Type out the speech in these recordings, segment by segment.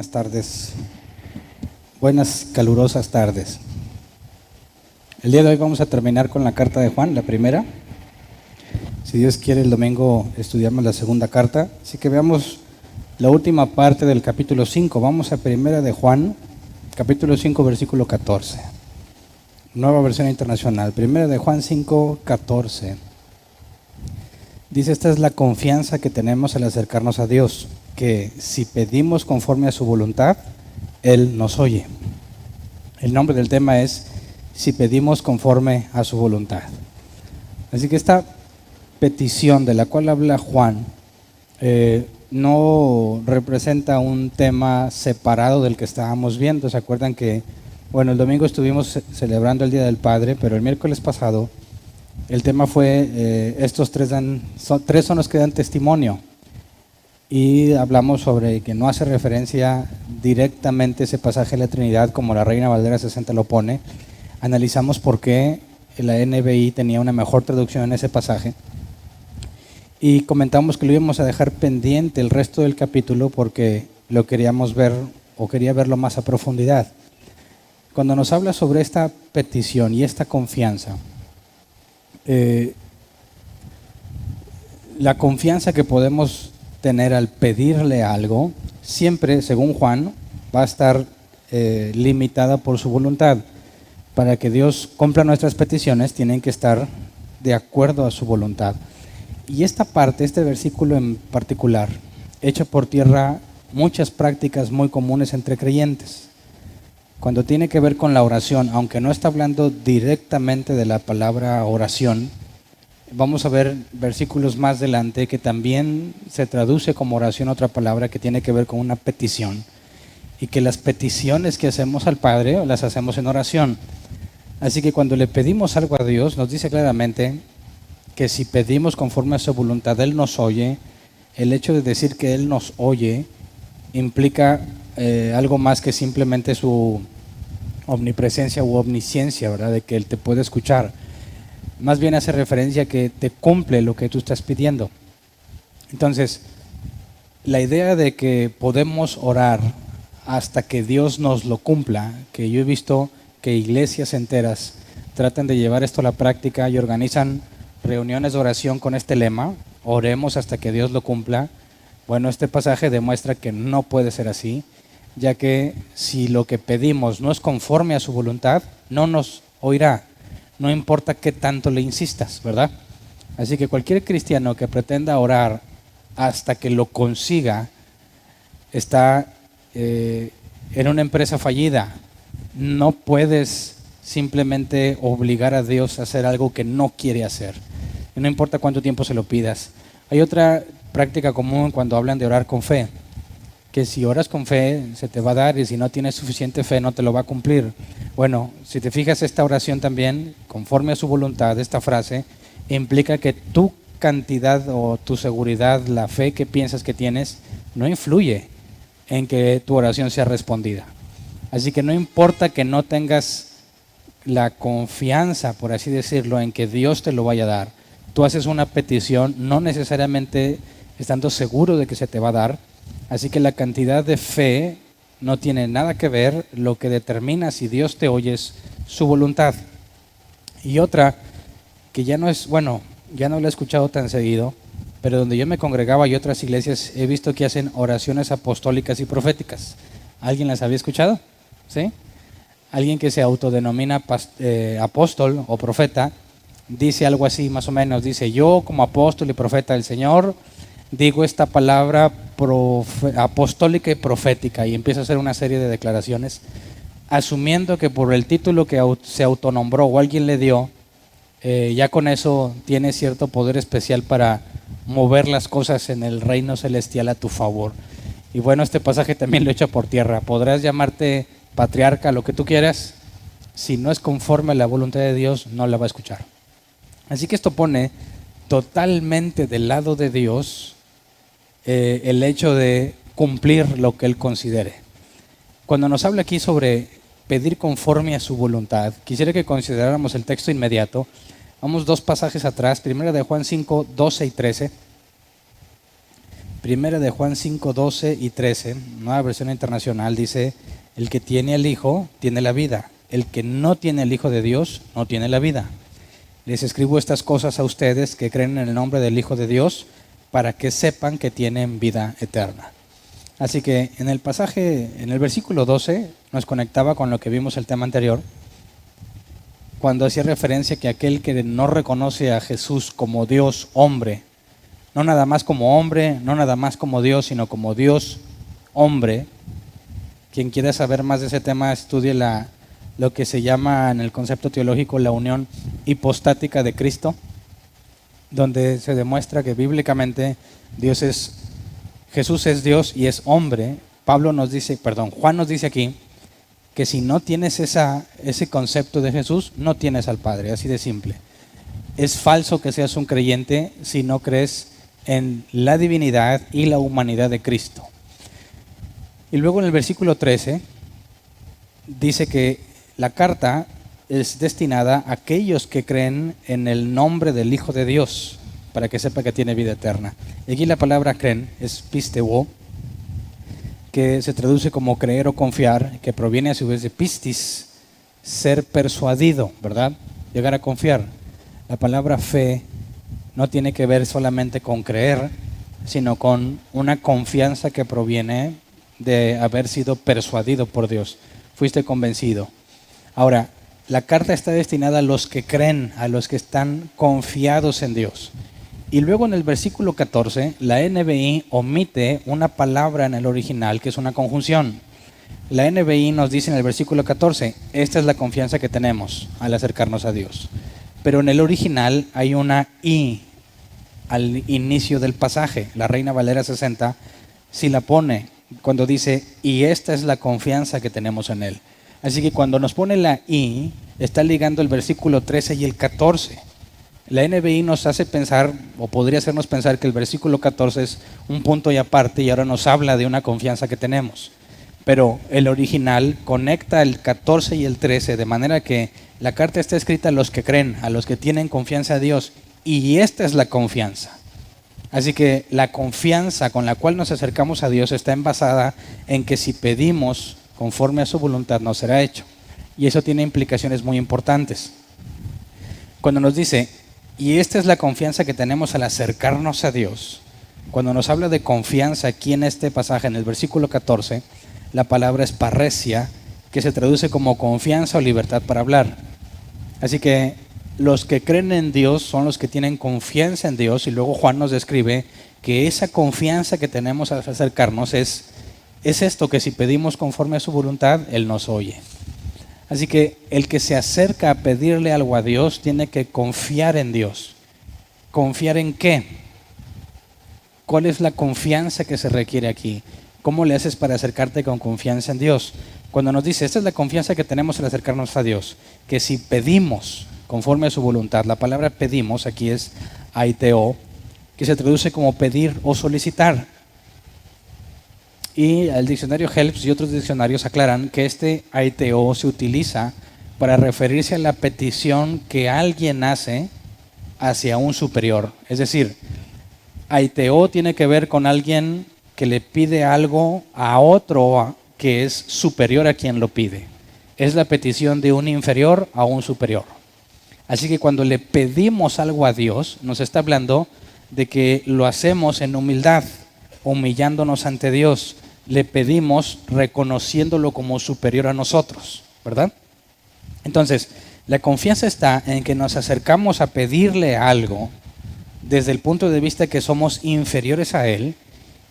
Buenas tardes, buenas calurosas tardes. El día de hoy vamos a terminar con la carta de Juan, la primera. Si Dios quiere, el domingo estudiamos la segunda carta. Así que veamos la última parte del capítulo 5. Vamos a primera de Juan, capítulo 5, versículo 14. Nueva versión internacional. Primera de Juan 5, 14. Dice, esta es la confianza que tenemos al acercarnos a Dios, que si pedimos conforme a su voluntad, Él nos oye. El nombre del tema es, si pedimos conforme a su voluntad. Así que esta petición de la cual habla Juan no representa un tema separado del que estábamos viendo. ¿Se acuerdan que, el domingo estuvimos celebrando el Día del Padre, pero el miércoles pasado el tema fue, estos tres son los que dan testimonio, y hablamos sobre que no hace referencia directamente ese pasaje de la Trinidad como la Reina Valera 60 lo pone. Analizamos por qué la NBI tenía una mejor traducción en ese pasaje y comentamos que lo íbamos a dejar pendiente el resto del capítulo porque lo queríamos ver o quería verlo más a profundidad. Cuando nos habla sobre esta petición y esta confianza, la confianza que podemos tener al pedirle algo, siempre, según Juan, va a estar limitada por su voluntad. Para que Dios cumpla nuestras peticiones, tienen que estar de acuerdo a su voluntad. Y esta parte, este versículo en particular, echa por tierra muchas prácticas muy comunes entre creyentes. Cuando tiene que ver con la oración, aunque no está hablando directamente de la palabra oración, vamos a ver versículos más adelante que también se traduce como oración otra palabra que tiene que ver con una petición, y que las peticiones que hacemos al Padre las hacemos en oración. Así que cuando le pedimos algo a Dios, nos dice claramente que si pedimos conforme a su voluntad, Él nos oye. El hecho de decir que Él nos oye implica algo más que simplemente su omnipresencia u omnisciencia, ¿verdad? De que Él te puede escuchar. Más bien hace referencia a que te cumple lo que tú estás pidiendo. Entonces, la idea de que podemos orar hasta que Dios nos lo cumpla, que yo he visto que iglesias enteras tratan de llevar esto a la práctica y organizan reuniones de oración con este lema, oremos hasta que Dios lo cumpla. Bueno, este pasaje demuestra que no puede ser así, ya que si lo que pedimos no es conforme a su voluntad, no nos oirá, no importa qué tanto le insistas, ¿verdad? Así que cualquier cristiano que pretenda orar hasta que lo consiga está en una empresa fallida. No puedes simplemente obligar a Dios a hacer algo que no quiere hacer, y no importa cuánto tiempo se lo pidas. Hay otra práctica común cuando hablan de orar con fe, que si oras con fe se te va a dar, y si no tienes suficiente fe no te lo va a cumplir. Bueno, si te fijas, esta oración también, conforme a su voluntad, esta frase, implica que tu cantidad o tu seguridad, la fe que piensas que tienes, no influye en que tu oración sea respondida. Así que no importa que no tengas la confianza, por así decirlo, en que Dios te lo vaya a dar. Tú haces una petición no necesariamente estando seguro de que se te va a dar. Así que la cantidad de fe no tiene nada que ver. Lo que determina si Dios te oye es su voluntad. Y otra que ya no es, ya no lo he escuchado tan seguido, pero donde yo me congregaba y otras iglesias he visto que hacen oraciones apostólicas y proféticas. ¿Alguien las había escuchado? ¿Sí? Alguien que se autodenomina apóstol o profeta dice algo así más o menos. Dice, yo como apóstol y profeta del Señor digo esta palabra apostólica y profética, y empieza a hacer una serie de declaraciones asumiendo que por el título que se autonombró o alguien le dio, ya con eso tiene cierto poder especial para mover las cosas en el reino celestial a tu favor. Y bueno, este pasaje también lo echa por tierra. Podrás llamarte patriarca, lo que tú quieras, si no es conforme a la voluntad de Dios, no la va a escuchar. Así que esto pone totalmente del lado de Dios el hecho de cumplir lo que Él considere. Cuando nos habla aquí sobre pedir conforme a su voluntad, quisiera que consideráramos el texto inmediato. Vamos dos pasajes atrás, primera de Juan 5, 12 y 13. Primera de Juan 5, 12 y 13, nueva versión internacional, dice: el que tiene al Hijo tiene la vida. El que no tiene el Hijo de Dios no tiene la vida. Les escribo estas cosas a ustedes que creen en el nombre del Hijo de Dios, para que sepan que tienen vida eterna. Así que en el pasaje, en el versículo 12, nos conectaba con lo que vimos el tema anterior, cuando hacía referencia que aquel que no reconoce a Jesús como Dios hombre, no nada más como hombre, no nada más como Dios, sino como Dios hombre. Quien quiera saber más de ese tema, estudie lo que se llama en el concepto teológico la unión hipostática de Cristo, donde se demuestra que bíblicamente Jesús es Dios y es hombre. Juan nos dice aquí que si no tienes ese concepto de Jesús, no tienes al Padre, así de simple. Es falso que seas un creyente si no crees en la divinidad y la humanidad de Cristo. Y luego en el versículo 13 dice que la carta es destinada a aquellos que creen en el nombre del Hijo de Dios, para que sepa que tiene vida eterna. Y aquí la palabra creen es pisteuo, que se traduce como creer o confiar, que proviene a su vez de pistis, ser persuadido, ¿verdad? Llegar a confiar. La palabra fe no tiene que ver solamente con creer, sino con una confianza que proviene de haber sido persuadido por Dios. Fuiste convencido. Ahora, la carta está destinada a los que creen, a los que están confiados en Dios. Y luego en el versículo 14, la NBI omite una palabra en el original que es una conjunción. La NBI nos dice en el versículo 14, esta es la confianza que tenemos al acercarnos a Dios. Pero en el original hay una I al inicio del pasaje. La Reina Valera 60 sí la pone cuando dice, y esta es la confianza que tenemos en Él. Así que cuando nos pone la I, está ligando el versículo 13 y el 14. La NBI nos hace pensar, o podría hacernos pensar, que el versículo 14 es un punto y aparte y ahora nos habla de una confianza que tenemos. Pero el original conecta el 14 y el 13 de manera que la carta está escrita a los que creen, a los que tienen confianza en Dios, y esta es la confianza. Así que la confianza con la cual nos acercamos a Dios está basada en que si pedimos conforme a su voluntad nos será hecho. Y eso tiene implicaciones muy importantes. Cuando nos dice, y esta es la confianza que tenemos al acercarnos a Dios, cuando nos habla de confianza aquí en este pasaje, en el versículo 14, la palabra es parresia, que se traduce como confianza o libertad para hablar. Así que los que creen en Dios son los que tienen confianza en Dios, y luego Juan nos describe que esa confianza que tenemos al acercarnos es esto, que si pedimos conforme a su voluntad, Él nos oye. Así que el que se acerca a pedirle algo a Dios tiene que confiar en Dios. ¿Confiar en qué? ¿Cuál es la confianza que se requiere aquí? ¿Cómo le haces para acercarte con confianza en Dios? Cuando nos dice, esta es la confianza que tenemos al acercarnos a Dios, que si pedimos conforme a su voluntad, la palabra pedimos aquí es aiteo, que se traduce como pedir o solicitar. Y el diccionario Helps y otros diccionarios aclaran que este aiteo se utiliza para referirse a la petición que alguien hace hacia un superior. Es decir, aiteo tiene que ver con alguien que le pide algo a otro que es superior a quien lo pide. Es la petición de un inferior a un superior. Así que cuando le pedimos algo a Dios, nos está hablando de que lo hacemos en humildad, humillándonos ante Dios. Le pedimos reconociéndolo como superior a nosotros, ¿verdad? Entonces, la confianza está en que nos acercamos a pedirle algo desde el punto de vista que somos inferiores a Él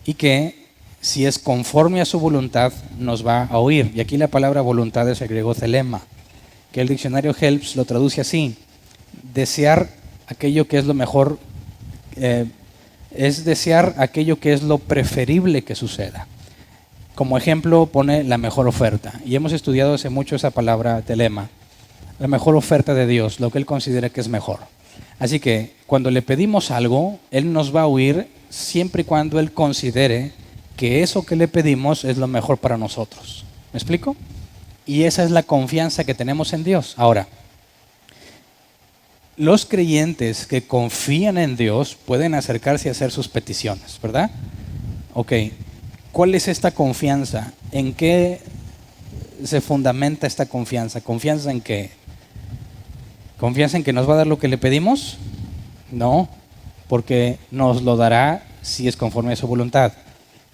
y que si es conforme a su voluntad nos va a oír. Y aquí la palabra voluntad es el griego thelema, que el diccionario Helps lo traduce así: desear aquello que es lo mejor, es desear aquello que es lo preferible que suceda. Como ejemplo pone la mejor oferta, y hemos estudiado hace mucho esa palabra telema, la mejor oferta de Dios, lo que Él considera que es mejor. Así que cuando le pedimos algo, Él nos va a oír siempre y cuando Él considere que eso que le pedimos es lo mejor para nosotros. ¿Me explico? Y esa es la confianza que tenemos en Dios. Ahora, los creyentes que confían en Dios pueden acercarse a hacer sus peticiones, ¿verdad? Ok, ¿cuál es esta confianza? ¿En qué se fundamenta esta confianza? ¿Confianza en qué? ¿Confianza en que nos va a dar lo que le pedimos? No, porque nos lo dará si es conforme a su voluntad.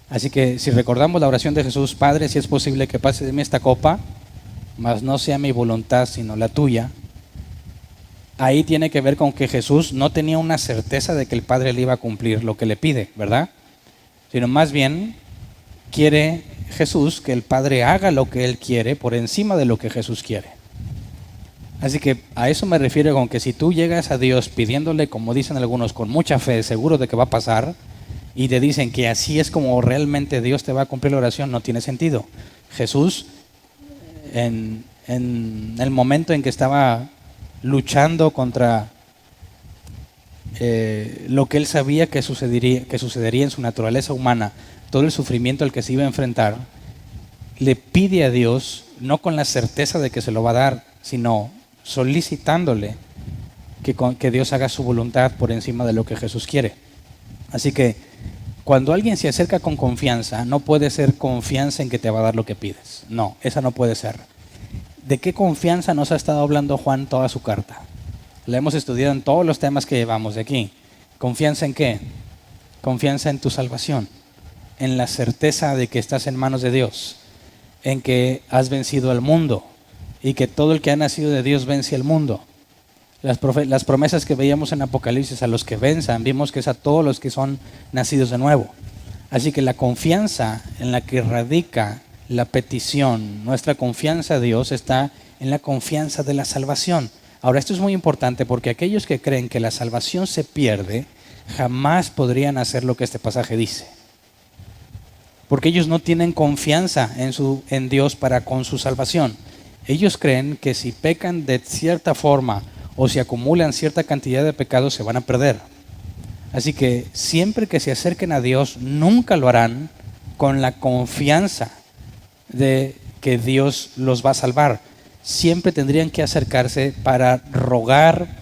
Así que si recordamos la oración de Jesús: Padre, si es posible que pase de mí esta copa, mas no sea mi voluntad sino la tuya. Ahí tiene que ver con que Jesús no tenía una certeza de que el Padre le iba a cumplir lo que le pide, ¿verdad? Sino más bien quiere Jesús que el Padre haga lo que Él quiere por encima de lo que Jesús quiere. Así que a eso me refiero con que si tú llegas a Dios pidiéndole, como dicen algunos, con mucha fe, seguro de que va a pasar, y te dicen que así es como realmente Dios te va a cumplir la oración, no tiene sentido. Jesús, en el momento en que estaba luchando contra lo que él sabía que sucedería en su naturaleza humana, todo el sufrimiento al que se iba a enfrentar, le pide a Dios, no con la certeza de que se lo va a dar, sino solicitándole que Dios haga su voluntad por encima de lo que Jesús quiere. Así que cuando alguien se acerca con confianza, no puede ser confianza en que te va a dar lo que pides. No, esa no puede ser. ¿De qué confianza nos ha estado hablando Juan toda su carta? La hemos estudiado en todos los temas que llevamos de aquí. ¿Confianza en qué? Confianza en tu salvación, en la certeza de que estás en manos de Dios, en que has vencido al mundo y que todo el que ha nacido de Dios vence al mundo. Las promesas que veíamos en Apocalipsis, a los que venzan, vimos que es a todos los que son nacidos de nuevo. Así que la confianza en la que radica la petición, nuestra confianza a Dios, está en la confianza de la salvación. Ahora, esto es muy importante porque aquellos que creen que la salvación se pierde, jamás podrían hacer lo que este pasaje dice. Porque ellos no tienen confianza en Dios para con su salvación. Ellos creen que si pecan de cierta forma o si acumulan cierta cantidad de pecados, se van a perder. Así que siempre que se acerquen a Dios, nunca lo harán con la confianza de que Dios los va a salvar. Siempre tendrían que acercarse para rogar,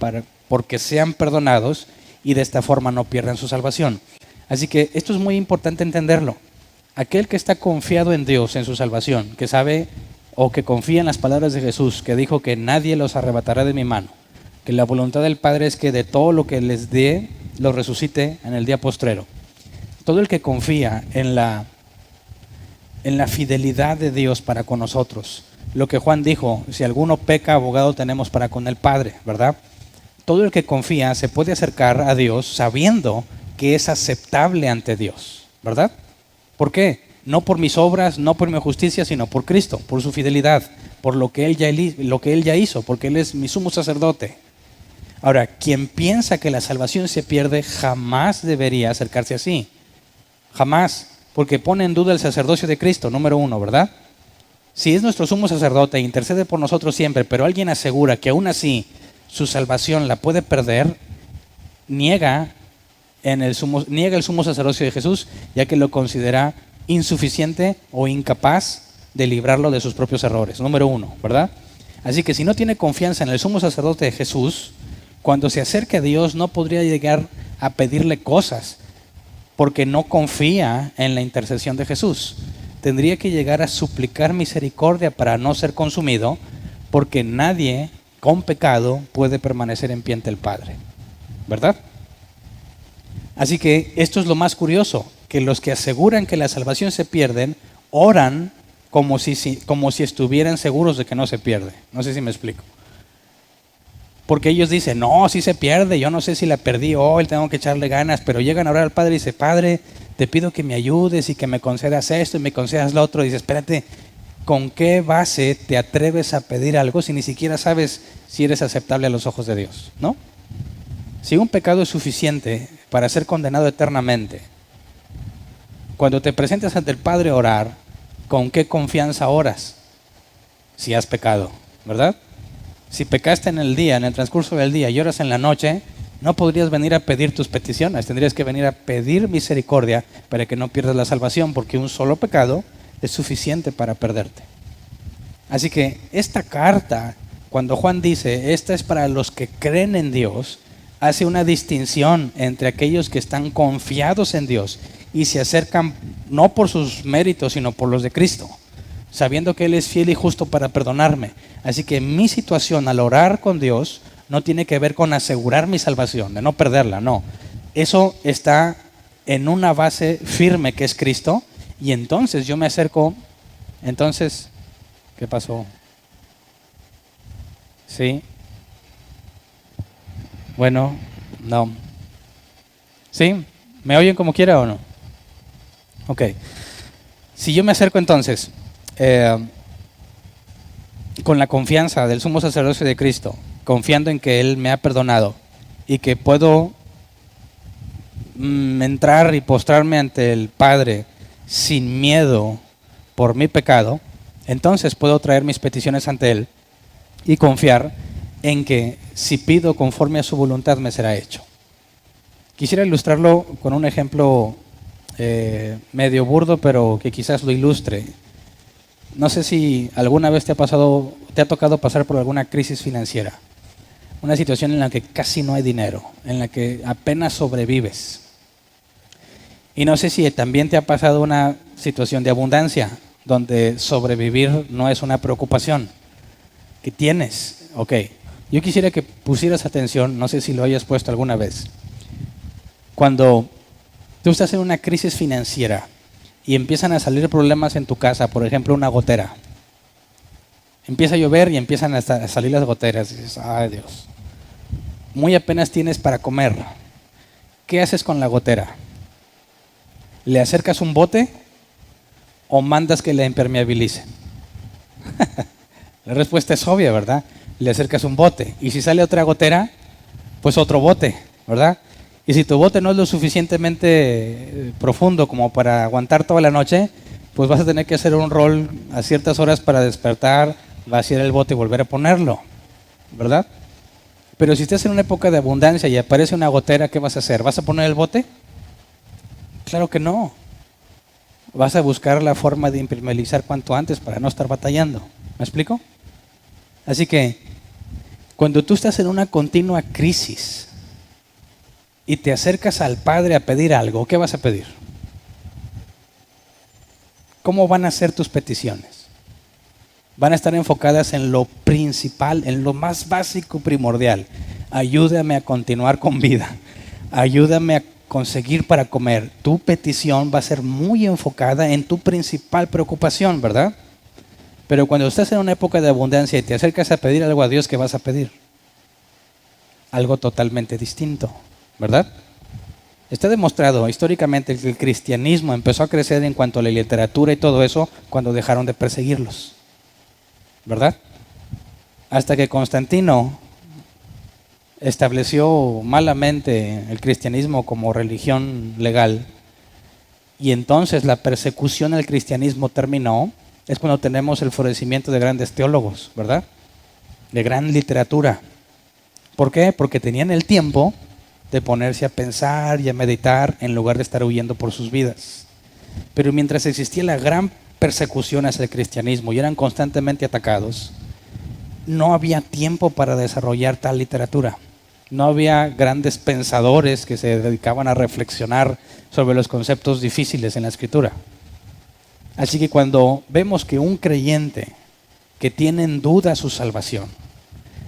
porque sean perdonados y de esta forma no pierdan su salvación. Así que esto es muy importante entenderlo. Aquel que está confiado en Dios, en su salvación, que sabe o que confía en las palabras de Jesús, que dijo que nadie los arrebatará de mi mano, que la voluntad del Padre es que de todo lo que les dé, los resucite en el día postrero. Todo el que confía en la fidelidad de Dios para con nosotros. Lo que Juan dijo: si alguno peca, abogado tenemos para con el Padre, ¿verdad? Todo el que confía se puede acercar a Dios sabiendo que es aceptable ante Dios, ¿verdad? ¿Por qué? No por mis obras, no por mi justicia, sino por Cristo, por su fidelidad, por lo que Él ya hizo, porque Él es mi sumo sacerdote. Ahora, quien piensa que la salvación se pierde, jamás debería acercarse así. Jamás. Porque pone en duda el sacerdocio de Cristo, número uno, ¿verdad? Si es nuestro sumo sacerdote e intercede por nosotros siempre, pero alguien asegura que aún así su salvación la puede perder, niega el sumo sacerdocio de Jesús, ya que lo considera insuficiente o incapaz de librarlo de sus propios errores, número uno, ¿verdad? Así que si no tiene confianza en el sumo sacerdote de Jesús, cuando se acerque a Dios no podría llegar a pedirle cosas, porque no confía en la intercesión de Jesús. Tendría que llegar a suplicar misericordia para no ser consumido, porque nadie con pecado puede permanecer en pie ante el Padre, ¿verdad? Así que esto es lo más curioso, que los que aseguran que la salvación se pierden, oran como si estuvieran seguros de que no se pierde. No sé si me explico. Porque ellos dicen: no, sí se pierde, yo no sé si la perdí hoy, tengo que echarle ganas, pero llegan a orar al Padre y dicen: Padre, te pido que me ayudes y que me concedas esto y me concedas lo otro. Y dice: espérate, ¿con qué base te atreves a pedir algo si ni siquiera sabes si eres aceptable a los ojos de Dios? ¿No? Si un pecado es suficiente para ser condenado eternamente, cuando te presentas ante el Padre a orar, ¿con qué confianza oras? Si has pecado, ¿verdad? Si pecaste en el día, en el transcurso del día, y oras en la noche, no podrías venir a pedir tus peticiones, tendrías que venir a pedir misericordia para que no pierdas la salvación, porque un solo pecado es suficiente para perderte. Así que esta carta, cuando Juan dice: esta es para los que creen en Dios, hace una distinción entre aquellos que están confiados en Dios y se acercan no por sus méritos, sino por los de Cristo, sabiendo que Él es fiel y justo para perdonarme. Así que mi situación al orar con Dios no tiene que ver con asegurar mi salvación, de no perderla, no. Eso está en una base firme que es Cristo, y entonces yo me acerco. Entonces, ¿qué pasó? ¿Sí? Bueno, no. ¿Sí? ¿Me oyen como quiera o no? Ok. Si yo me acerco entonces con la confianza del sumo sacerdocio de Cristo, confiando en que Él me ha perdonado y que puedo entrar y postrarme ante el Padre sin miedo por mi pecado, entonces puedo traer mis peticiones ante Él y confiar en que si pido conforme a su voluntad me será hecho. Quisiera ilustrarlo con un ejemplo medio burdo, pero que quizás lo ilustre. No sé si alguna vez te ha tocado pasar por alguna crisis financiera, una situación en la que casi no hay dinero, en la que apenas sobrevives. Y no sé si también te ha pasado una situación de abundancia, donde sobrevivir no es una preocupación que tienes. Ok, yo quisiera que pusieras atención, no sé si lo hayas puesto alguna vez. Cuando tú estás en una crisis financiera y empiezan a salir problemas en tu casa, por ejemplo, una gotera. Empieza a llover y empiezan a salir las goteras. Y dices, ay Dios, muy apenas tienes para comer. ¿Qué haces con la gotera? ¿Le acercas un bote o mandas que la impermeabilice? La respuesta es obvia, ¿verdad? Le acercas un bote. Y si sale otra gotera, pues otro bote, ¿verdad? Y si tu bote no es lo suficientemente profundo como para aguantar toda la noche, pues vas a tener que hacer un rol a ciertas horas para despertar, vaciar el bote y volver a ponerlo, ¿verdad? Pero si estás en una época de abundancia y aparece una gotera, ¿qué vas a hacer? ¿Vas a poner el bote? Claro que no. Vas a buscar la forma de impermeabilizar cuanto antes para no estar batallando. ¿Me explico? Así que, cuando tú estás en una continua crisis y te acercas al Padre a pedir algo, ¿qué vas a pedir? ¿Cómo van a ser tus peticiones? Van a estar enfocadas en lo principal, en lo más básico, primordial. Ayúdame a continuar con vida. Ayúdame a conseguir para comer. Tu petición va a ser muy enfocada en tu principal preocupación, ¿verdad? Pero cuando estás en una época de abundancia y te acercas a pedir algo a Dios, ¿qué vas a pedir? Algo totalmente distinto, ¿verdad? Está demostrado históricamente que el cristianismo empezó a crecer en cuanto a la literatura y todo eso cuando dejaron de perseguirlos, ¿verdad? Hasta que Constantino estableció malamente el cristianismo como religión legal y entonces la persecución al cristianismo terminó, es cuando tenemos el florecimiento de grandes teólogos, ¿verdad? De gran literatura. ¿Por qué? Porque tenían el tiempo de ponerse a pensar y a meditar en lugar de estar huyendo por sus vidas. Pero mientras existía la gran persecución hacia el cristianismo y eran constantemente atacados, no había tiempo para desarrollar tal literatura. No había grandes pensadores que se dedicaban a reflexionar sobre los conceptos difíciles en la Escritura. Así que cuando vemos que un creyente que tiene en duda su salvación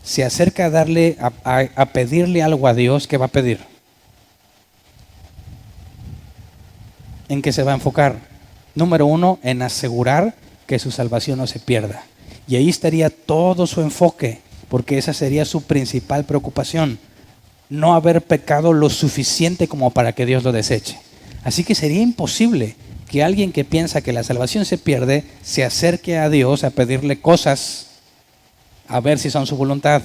se acerca a pedirle algo a Dios, ¿qué va a pedir? ¿En qué se va a enfocar? Número uno, en asegurar que su salvación no se pierda. Y ahí estaría todo su enfoque, porque esa sería su principal preocupación. No haber pecado lo suficiente como para que Dios lo deseche. Así que sería imposible que alguien que piensa que la salvación se pierde se acerque a Dios a pedirle cosas, a ver si son su voluntad,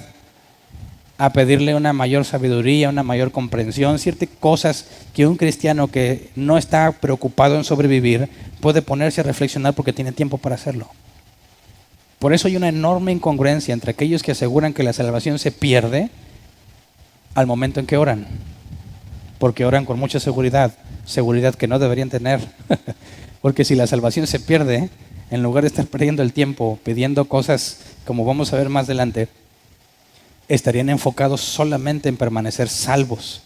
a pedirle una mayor sabiduría, una mayor comprensión, ciertas cosas que un cristiano que no está preocupado en sobrevivir puede ponerse a reflexionar porque tiene tiempo para hacerlo. Por eso hay una enorme incongruencia entre aquellos que aseguran que la salvación se pierde al momento en que oran, porque oran con mucha seguridad que no deberían tener, porque si la salvación se pierde, en lugar de estar perdiendo el tiempo pidiendo cosas como vamos a ver más adelante, estarían enfocados solamente en permanecer salvos.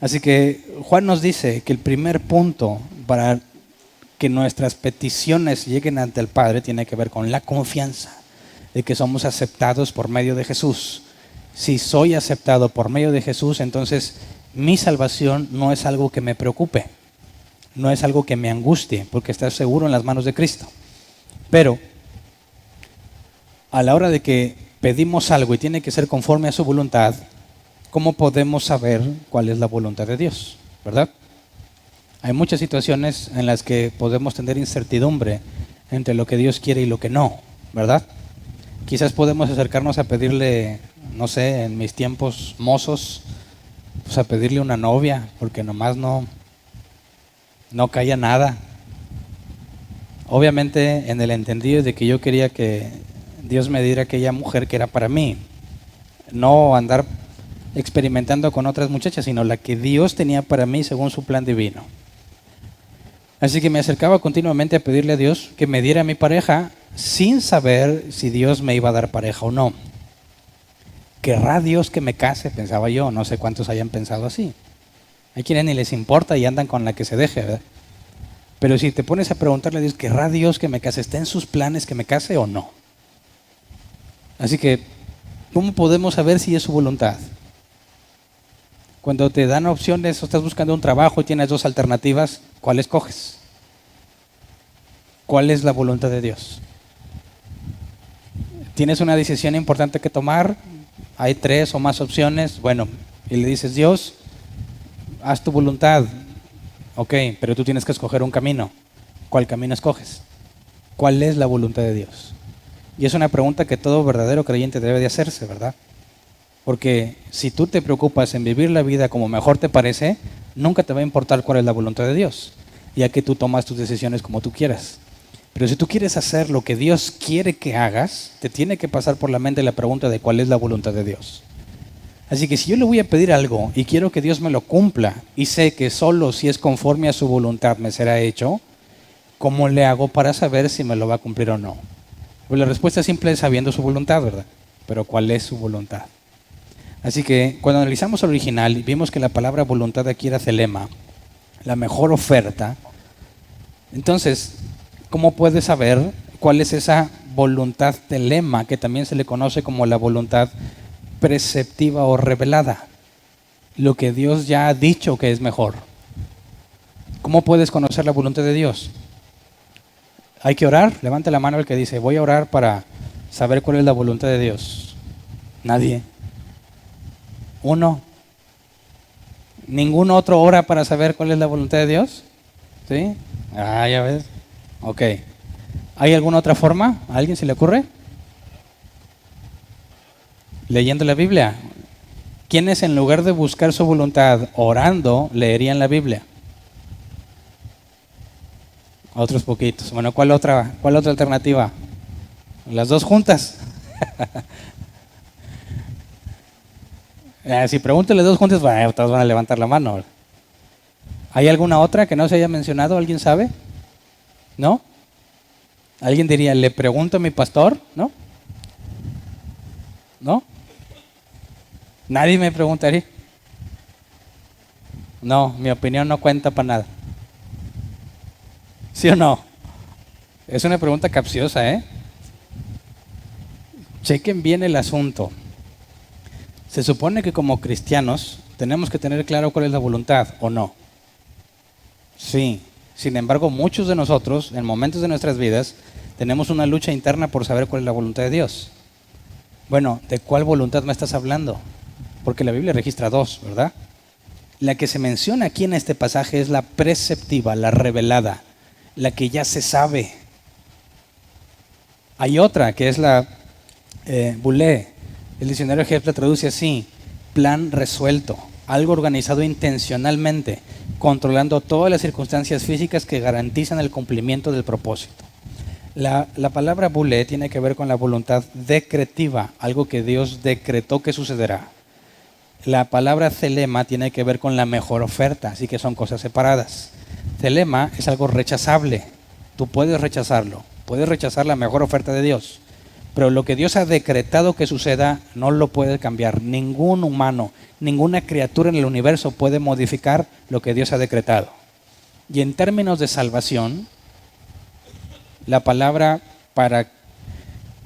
Así que Juan nos dice que el primer punto para que nuestras peticiones lleguen ante el Padre tiene que ver con la confianza de que somos aceptados por medio de Jesús. Si soy aceptado por medio de Jesús, entonces mi salvación no es algo que me preocupe, no es algo que me angustie, porque está seguro en las manos de Cristo. Pero a la hora de que pedimos algo y tiene que ser conforme a su voluntad, ¿cómo podemos saber cuál es la voluntad de Dios? ¿Verdad? Hay muchas situaciones en las que podemos tener incertidumbre entre lo que Dios quiere y lo que no, ¿verdad? Quizás podemos acercarnos a pedirle, no sé, en mis tiempos mozos, pues a pedirle una novia, porque nomás no caía nada. Obviamente en el entendido de que yo quería que Dios me diera aquella mujer que era para mí, no andar experimentando con otras muchachas, sino la que Dios tenía para mí según su plan divino. Así que me acercaba continuamente a pedirle a Dios que me diera mi pareja sin saber si Dios me iba a dar pareja o no. ¿Querrá Dios que me case? Pensaba yo, no sé cuántos hayan pensado así. Hay quienes ni les importa y andan con la que se deje, ¿verdad? Pero si te pones a preguntarle a Dios, ¿querrá Dios que me case? ¿Está en sus planes que me case o no? Así que, ¿cómo podemos saber si es su voluntad? Cuando te dan opciones o estás buscando un trabajo y tienes dos alternativas, ¿cuál escoges? ¿Cuál es la voluntad de Dios? Tienes una decisión importante que tomar, hay 3 o más opciones, bueno, y le dices, Dios, haz tu voluntad. Ok, pero tú tienes que escoger un camino. ¿Cuál camino escoges? ¿Cuál es la voluntad de Dios? Y es una pregunta que todo verdadero creyente debe de hacerse, ¿verdad? Porque si tú te preocupas en vivir la vida como mejor te parece, nunca te va a importar cuál es la voluntad de Dios, ya que tú tomas tus decisiones como tú quieras. Pero si tú quieres hacer lo que Dios quiere que hagas, te tiene que pasar por la mente la pregunta de cuál es la voluntad de Dios. Así que si yo le voy a pedir algo y quiero que Dios me lo cumpla y sé que solo si es conforme a su voluntad me será hecho, ¿cómo le hago para saber si me lo va a cumplir o no? Pues la respuesta simple es sabiendo su voluntad, ¿verdad? Pero ¿cuál es su voluntad? Así que cuando analizamos el original y vimos que la palabra voluntad aquí era telema, la mejor oferta, entonces, ¿cómo puedes saber cuál es esa voluntad telema que también se le conoce como la voluntad preceptiva o revelada? Lo que Dios ya ha dicho que es mejor. ¿Cómo puedes conocer la voluntad de Dios? ¿Hay que orar? Levante la mano el que dice, voy a orar para saber cuál es la voluntad de Dios. Nadie. Uno. ¿Ningún otro ora para saber cuál es la voluntad de Dios? ¿Sí? Ya ves. Ok. ¿Hay alguna otra forma? ¿A alguien se le ocurre? Leyendo la Biblia. ¿Quiénes en lugar de buscar su voluntad orando, leerían la Biblia? Otros poquitos. Bueno, ¿cuál otra alternativa? Las dos juntas. Si pregúntale dos juntas, todos van a levantar la mano. ¿Hay alguna otra que no se haya mencionado? ¿Alguien sabe? ¿No? ¿Alguien diría, le pregunto a mi pastor? ¿No? ¿No? ¿Nadie me preguntaría? No, mi opinión no cuenta para nada. ¿Sí o no? Es una pregunta capciosa, ¿eh? Chequen bien el asunto. Se supone que como cristianos tenemos que tener claro cuál es la voluntad, ¿o no? Sí. Sin embargo, muchos de nosotros, en momentos de nuestras vidas, tenemos una lucha interna por saber cuál es la voluntad de Dios. Bueno, ¿de cuál voluntad me estás hablando? Porque la Biblia registra 2, ¿verdad? La que se menciona aquí en este pasaje es la preceptiva, la revelada, la que ya se sabe. Hay otra que es la bulé. El diccionario Jeff la traduce así: plan resuelto, algo organizado intencionalmente, controlando todas las circunstancias físicas que garantizan el cumplimiento del propósito. La palabra bulé tiene que ver con la voluntad decretiva, algo que Dios decretó que sucederá. La palabra telema tiene que ver con la mejor oferta, así que son cosas separadas. Telema es algo rechazable, tú puedes rechazarlo, puedes rechazar la mejor oferta de Dios, pero lo que Dios ha decretado que suceda no lo puede cambiar. Ningún humano, ninguna criatura en el universo puede modificar lo que Dios ha decretado. Y en términos de salvación, la palabra para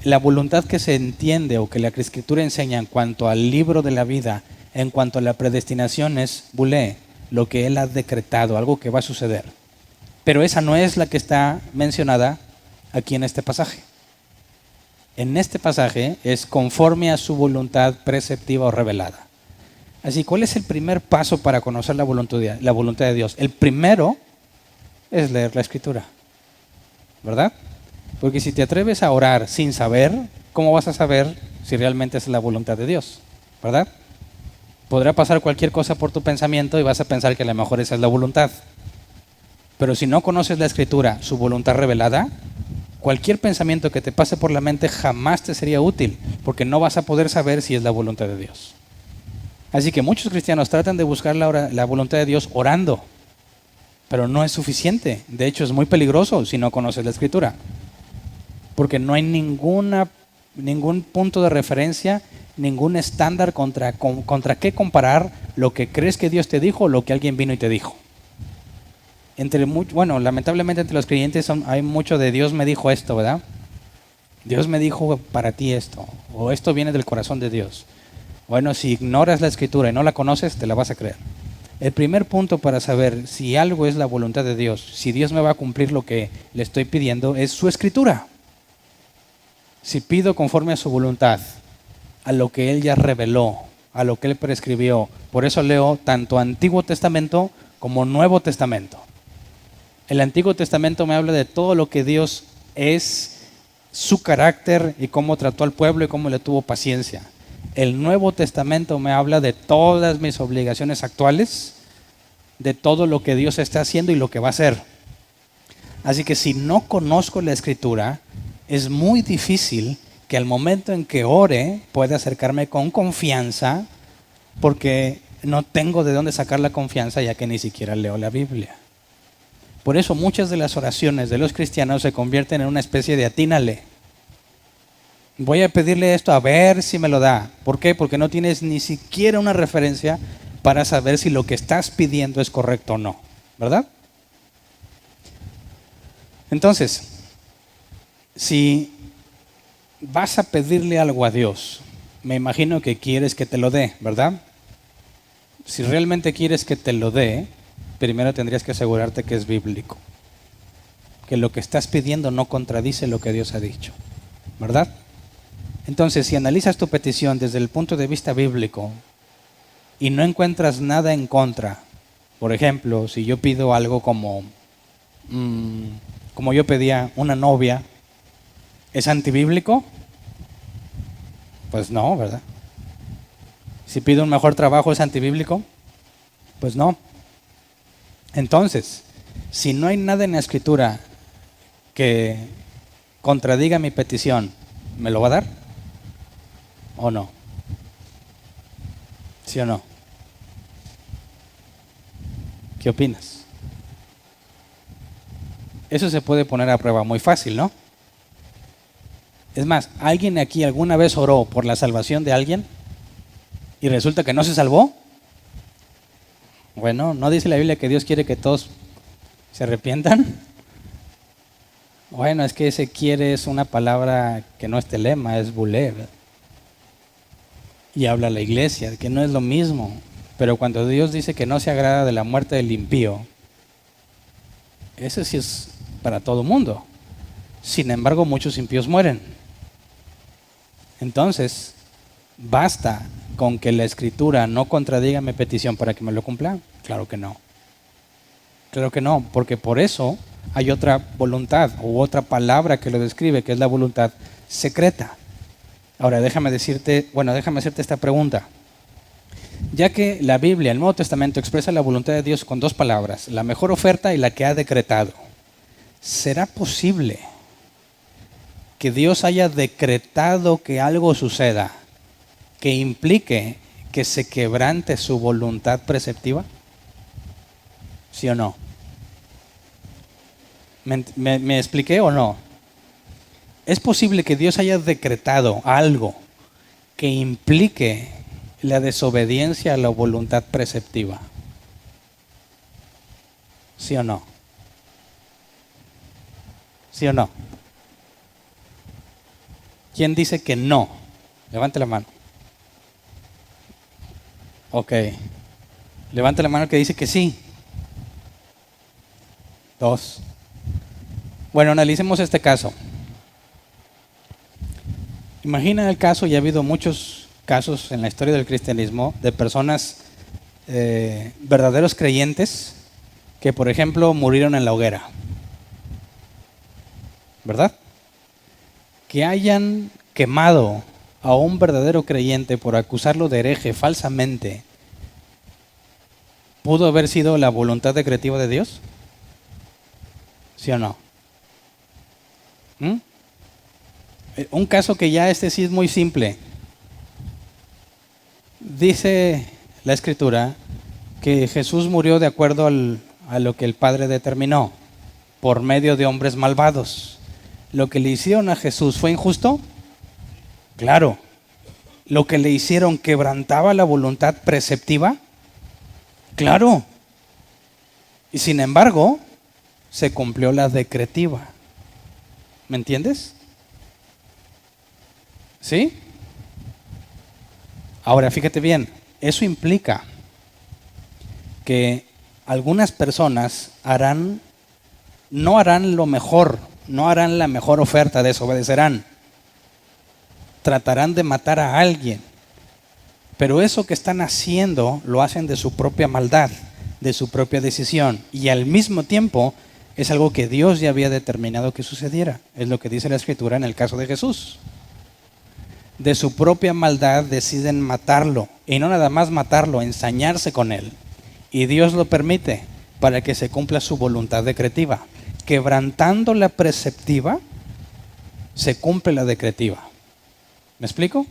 la voluntad que se entiende o que la Escritura enseña en cuanto al libro de la vida, en cuanto a la predestinación es bulé, lo que Él ha decretado, algo que va a suceder. Pero esa no es la que está mencionada aquí en este pasaje. En este pasaje es conforme a su voluntad preceptiva o revelada. Así, ¿cuál es el primer paso para conocer la voluntad de Dios? El primero es leer la Escritura, ¿verdad? Porque si te atreves a orar sin saber, ¿cómo vas a saber si realmente es la voluntad de Dios? ¿Verdad? Podrá pasar cualquier cosa por tu pensamiento y vas a pensar que a lo mejor esa es la voluntad. Pero si no conoces la Escritura, su voluntad revelada, cualquier pensamiento que te pase por la mente jamás te sería útil, porque no vas a poder saber si es la voluntad de Dios. Así que muchos cristianos tratan de buscar la voluntad de Dios orando, pero no es suficiente. De hecho, es muy peligroso si no conoces la Escritura, porque no hay ningún punto de referencia, ningún estándar contra qué comparar lo que crees que Dios te dijo o lo que alguien vino y te dijo. Lamentablemente entre los creyentes hay mucho de Dios me dijo esto, ¿verdad? Dios me dijo para ti esto, o esto viene del corazón de Dios. Bueno, si ignoras la Escritura y no la conoces, te la vas a creer. El primer punto para saber si algo es la voluntad de Dios, si Dios me va a cumplir lo que le estoy pidiendo, es su Escritura. Si pido conforme a su voluntad, a lo que Él ya reveló, a lo que Él prescribió, por eso leo tanto Antiguo Testamento como Nuevo Testamento. El Antiguo Testamento me habla de todo lo que Dios es, su carácter y cómo trató al pueblo y cómo le tuvo paciencia. El Nuevo Testamento me habla de todas mis obligaciones actuales, de todo lo que Dios está haciendo y lo que va a hacer. Así que si no conozco la Escritura, es muy difícil que al momento en que ore pueda acercarme con confianza, porque no tengo de dónde sacar la confianza ya que ni siquiera leo la Biblia. Por eso muchas de las oraciones de los cristianos se convierten en una especie de atínale. Voy a pedirle esto a ver si me lo da. ¿Por qué? Porque no tienes ni siquiera una referencia para saber si lo que estás pidiendo es correcto o no, ¿verdad? Entonces, si vas a pedirle algo a Dios, me imagino que quieres que te lo dé, ¿verdad? Si realmente quieres que te lo dé, primero tendrías que asegurarte que es bíblico, que lo que estás pidiendo no contradice lo que Dios ha dicho, ¿verdad? Entonces, si analizas tu petición desde el punto de vista bíblico y no encuentras nada en contra, por ejemplo, si yo pido algo como yo pedía una novia, ¿es antibíblico? Pues no, ¿verdad? Si pido un mejor trabajo, ¿es antibíblico? Pues no. Entonces, si no hay nada en la Escritura que contradiga mi petición, ¿me lo va a dar? ¿O no? ¿Sí o no? ¿Qué opinas? Eso se puede poner a prueba muy fácil, ¿no? Es más, ¿alguien aquí alguna vez oró por la salvación de alguien y resulta que no se salvó? Bueno, ¿no dice la Biblia que Dios quiere que todos se arrepientan? Bueno, es que ese quiere es una palabra que no es telema, es bulé, ¿verdad? Y habla la iglesia, que no es lo mismo. Pero cuando Dios dice que no se agrada de la muerte del impío, eso sí es para todo mundo. Sin embargo, muchos impíos mueren. Entonces, ¿basta con que la Escritura no contradiga mi petición para que me lo cumpla? Claro que no. Claro que no, porque por eso hay otra voluntad u otra palabra que lo describe, que es la voluntad secreta. Ahora, déjame hacerte esta pregunta. Ya que la Biblia, el Nuevo Testamento, expresa la voluntad de Dios con dos palabras, la mejor oferta y la que ha decretado, ¿será posible que Dios haya decretado que algo suceda que implique que se quebrante su voluntad preceptiva? ¿Sí o no? ¿Me expliqué o no? ¿Es posible que Dios haya decretado algo que implique la desobediencia a la voluntad preceptiva? ¿Sí o no? ¿Sí o no? ¿Quién dice que no? Levante la mano. Ok. Levante la mano que dice que sí. 2. Bueno, analicemos este caso. Imagina el caso, y ha habido muchos casos en la historia del cristianismo, de personas verdaderos creyentes que, por ejemplo, murieron en la hoguera. ¿Verdad? Que hayan quemado a un verdadero creyente por acusarlo de hereje falsamente, ¿pudo haber sido la voluntad decretiva de Dios? ¿Sí o no? Un caso que ya sí es muy simple. Dice la Escritura que Jesús murió de acuerdo a lo que el Padre determinó, por medio de hombres malvados. ¿Lo que le hicieron a Jesús fue injusto? Claro. ¿Lo que le hicieron quebrantaba la voluntad preceptiva? Claro. Y sin embargo, se cumplió la decretiva. ¿Me entiendes? ¿Sí? Ahora, fíjate bien, eso implica que algunas personas no harán lo mejor, no harán la mejor oferta, desobedecerán. Tratarán de matar a alguien. Pero eso que están haciendo lo hacen de su propia maldad, de su propia decisión. Y al mismo tiempo es algo que Dios ya había determinado que sucediera. Es lo que dice la Escritura en el caso de Jesús. De su propia maldad deciden matarlo. Y no nada más matarlo, ensañarse con él. Y Dios lo permite para que se cumpla su voluntad decretiva. Quebrantando la preceptiva, se cumple la decretiva. ¿Me explico?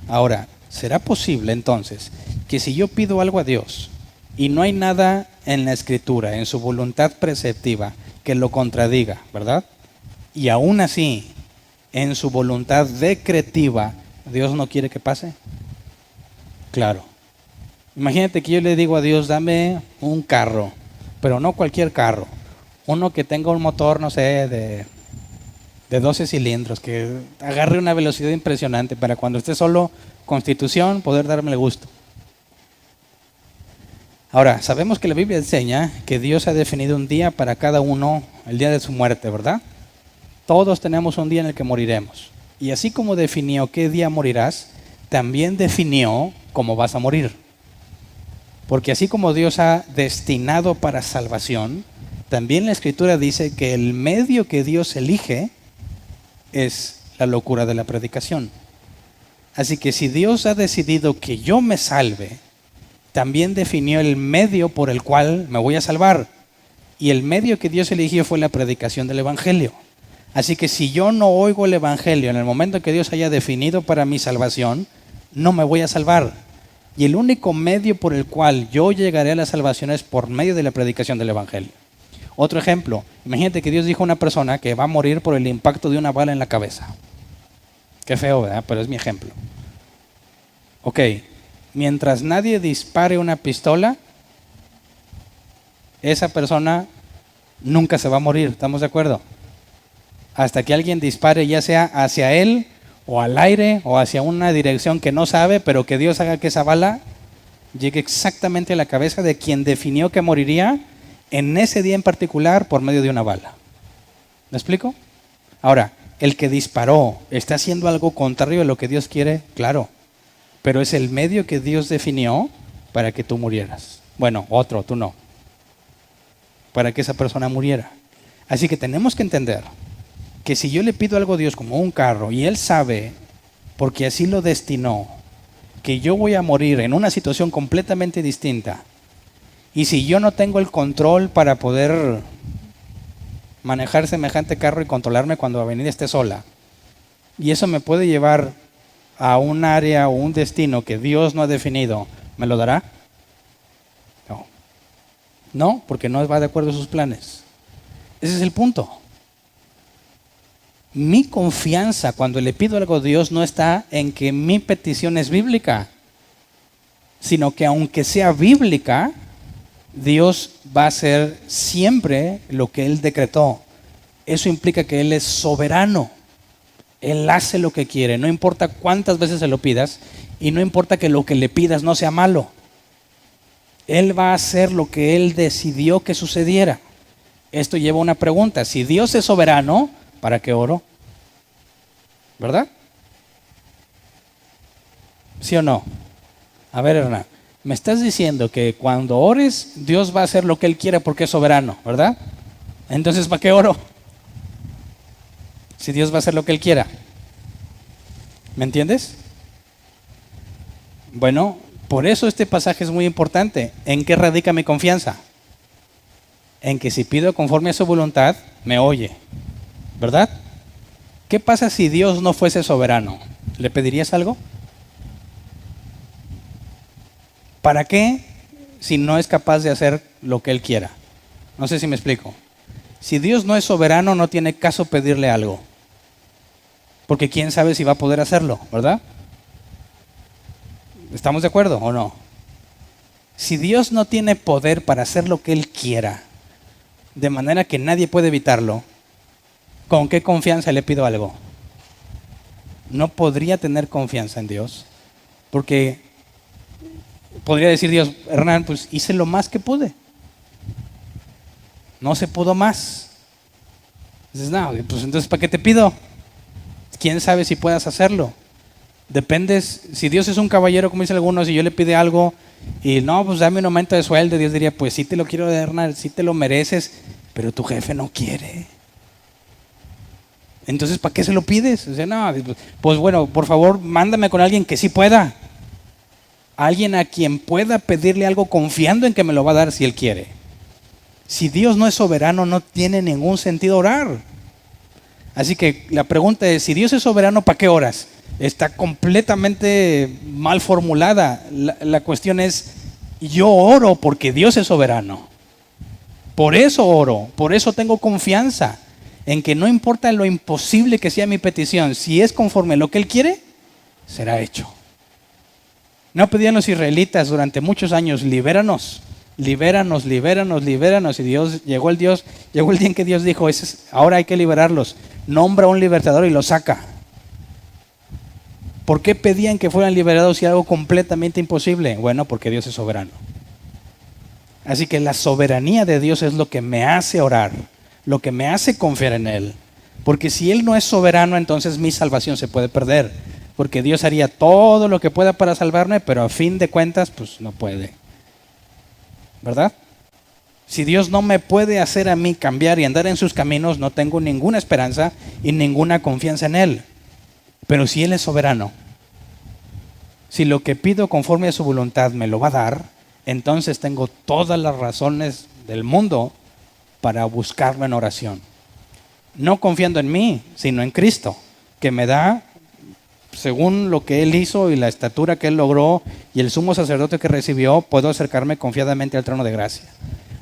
Ahora, ¿será posible entonces que si yo pido algo a Dios y no hay nada en la Escritura, en su voluntad preceptiva, que lo contradiga, ¿verdad? Y aún así, en su voluntad decretiva, Dios no quiere que pase? Claro. Imagínate que yo le digo a Dios, dame un carro, pero no cualquier carro, uno que tenga un motor, no sé, de 12 cilindros, que agarre una velocidad impresionante para cuando esté solo Constitución poder darme el gusto. Ahora, sabemos que la Biblia enseña que Dios ha definido un día para cada uno, el día de su muerte, ¿verdad? Todos tenemos un día en el que moriremos. Y así como definió qué día morirás, también definió cómo vas a morir. Porque así como Dios ha destinado para salvación, también la Escritura dice que el medio que Dios elige es la locura de la predicación. Así que si Dios ha decidido que yo me salve, también definió el medio por el cual me voy a salvar. Y el medio que Dios eligió fue la predicación del Evangelio. Así que si yo no oigo el Evangelio en el momento que Dios haya definido para mi salvación, no me voy a salvar. Y el único medio por el cual yo llegaré a la salvación es por medio de la predicación del Evangelio. Otro ejemplo, imagínate que Dios dijo a una persona que va a morir por el impacto de una bala en la cabeza. Qué feo, ¿verdad? Pero es mi ejemplo. Ok, mientras nadie dispare una pistola, esa persona nunca se va a morir, ¿estamos de acuerdo? Hasta que alguien dispare, ya sea hacia él o al aire o hacia una dirección que no sabe, pero que Dios haga que esa bala llegue exactamente a la cabeza de quien definió que moriría en ese día en particular por medio de una bala. ¿Me explico? Ahora, el que disparó está haciendo algo contrario a lo que Dios quiere, claro, pero es el medio que Dios definió para que tú murieras. Bueno, otro, tú no. Para que esa persona muriera. Así que tenemos que entender que si yo le pido algo a Dios como un carro y Él sabe, porque así lo destinó, que yo voy a morir en una situación completamente distinta, y si yo no tengo el control para poder manejar semejante carro y controlarme cuando la avenida esté sola, y eso me puede llevar a un área o un destino que Dios no ha definido, ¿me lo dará? No. No, porque no va de acuerdo a sus planes. Ese es el punto. Mi confianza cuando le pido algo a Dios no está en que mi petición es bíblica, sino que aunque sea bíblica, Dios va a hacer siempre lo que Él decretó. Eso implica que Él es soberano. Él hace lo que quiere, no importa cuántas veces se lo pidas y no importa que lo que le pidas no sea malo. Él va a hacer lo que Él decidió que sucediera. Esto lleva a una pregunta. Si Dios es soberano, ¿para qué oro? ¿Verdad? ¿Sí o no? A ver, Hernán, me estás diciendo que cuando ores, Dios va a hacer lo que Él quiere porque es soberano, ¿verdad? Entonces, ¿para qué oro? Si Dios va a hacer lo que Él quiera. ¿Me entiendes? Bueno, por eso este pasaje es muy importante. ¿En qué radica mi confianza? En que si pido conforme a su voluntad, me oye. ¿Verdad? ¿Qué pasa si Dios no fuese soberano? ¿Le pedirías algo? ¿Para qué si no es capaz de hacer lo que Él quiera? No sé si me explico. Si Dios no es soberano, no tiene caso pedirle algo. Porque quién sabe si va a poder hacerlo, ¿verdad? ¿Estamos de acuerdo o no? Si Dios no tiene poder para hacer lo que Él quiera, de manera que nadie puede evitarlo, ¿con qué confianza le pido algo? No podría tener confianza en Dios, porque podría decir Dios, Hernán, pues hice lo más que pude. No se pudo más. Dices, no, pues entonces ¿para qué te pido? ¿Quién sabe si puedas hacerlo? Dependes, si Dios es un caballero, como dicen algunos, y yo le pide algo, y no, pues dame un aumento de sueldo, Dios diría, pues sí te lo quiero dar, Hernán, sí te lo mereces, pero tu jefe no quiere. Entonces, ¿para qué se lo pides? O sea, no, pues bueno, por favor, mándame con alguien que sí pueda. Alguien a quien pueda pedirle algo confiando en que me lo va a dar si Él quiere. Si Dios no es soberano, no tiene ningún sentido orar. Así que la pregunta es, si Dios es soberano, ¿para qué oras? Está completamente mal formulada. La cuestión es, yo oro porque Dios es soberano. Por eso oro, por eso tengo confianza en que no importa lo imposible que sea mi petición, si es conforme a lo que Él quiere, será hecho. No pedían los israelitas durante muchos años, libéranos, libéranos, libéranos, libéranos. Y llegó el día en que Dios dijo, ahora hay que liberarlos. Nombra a un libertador y lo saca. ¿Por qué pedían que fueran liberados si algo completamente imposible? Bueno, porque Dios es soberano. Así que la soberanía de Dios es lo que me hace orar, lo que me hace confiar en Él. Porque si Él no es soberano, entonces mi salvación se puede perder. Porque Dios haría todo lo que pueda para salvarme, pero a fin de cuentas, pues no puede. ¿Verdad? Si Dios no me puede hacer a mí cambiar y andar en sus caminos, no tengo ninguna esperanza y ninguna confianza en Él. Pero si Él es soberano, si lo que pido conforme a su voluntad me lo va a dar, entonces tengo todas las razones del mundo para buscarlo en oración. No confiando en mí, sino en Cristo, que me da, según lo que Él hizo y la estatura que Él logró y el sumo sacerdote que recibió, puedo acercarme confiadamente al trono de gracia.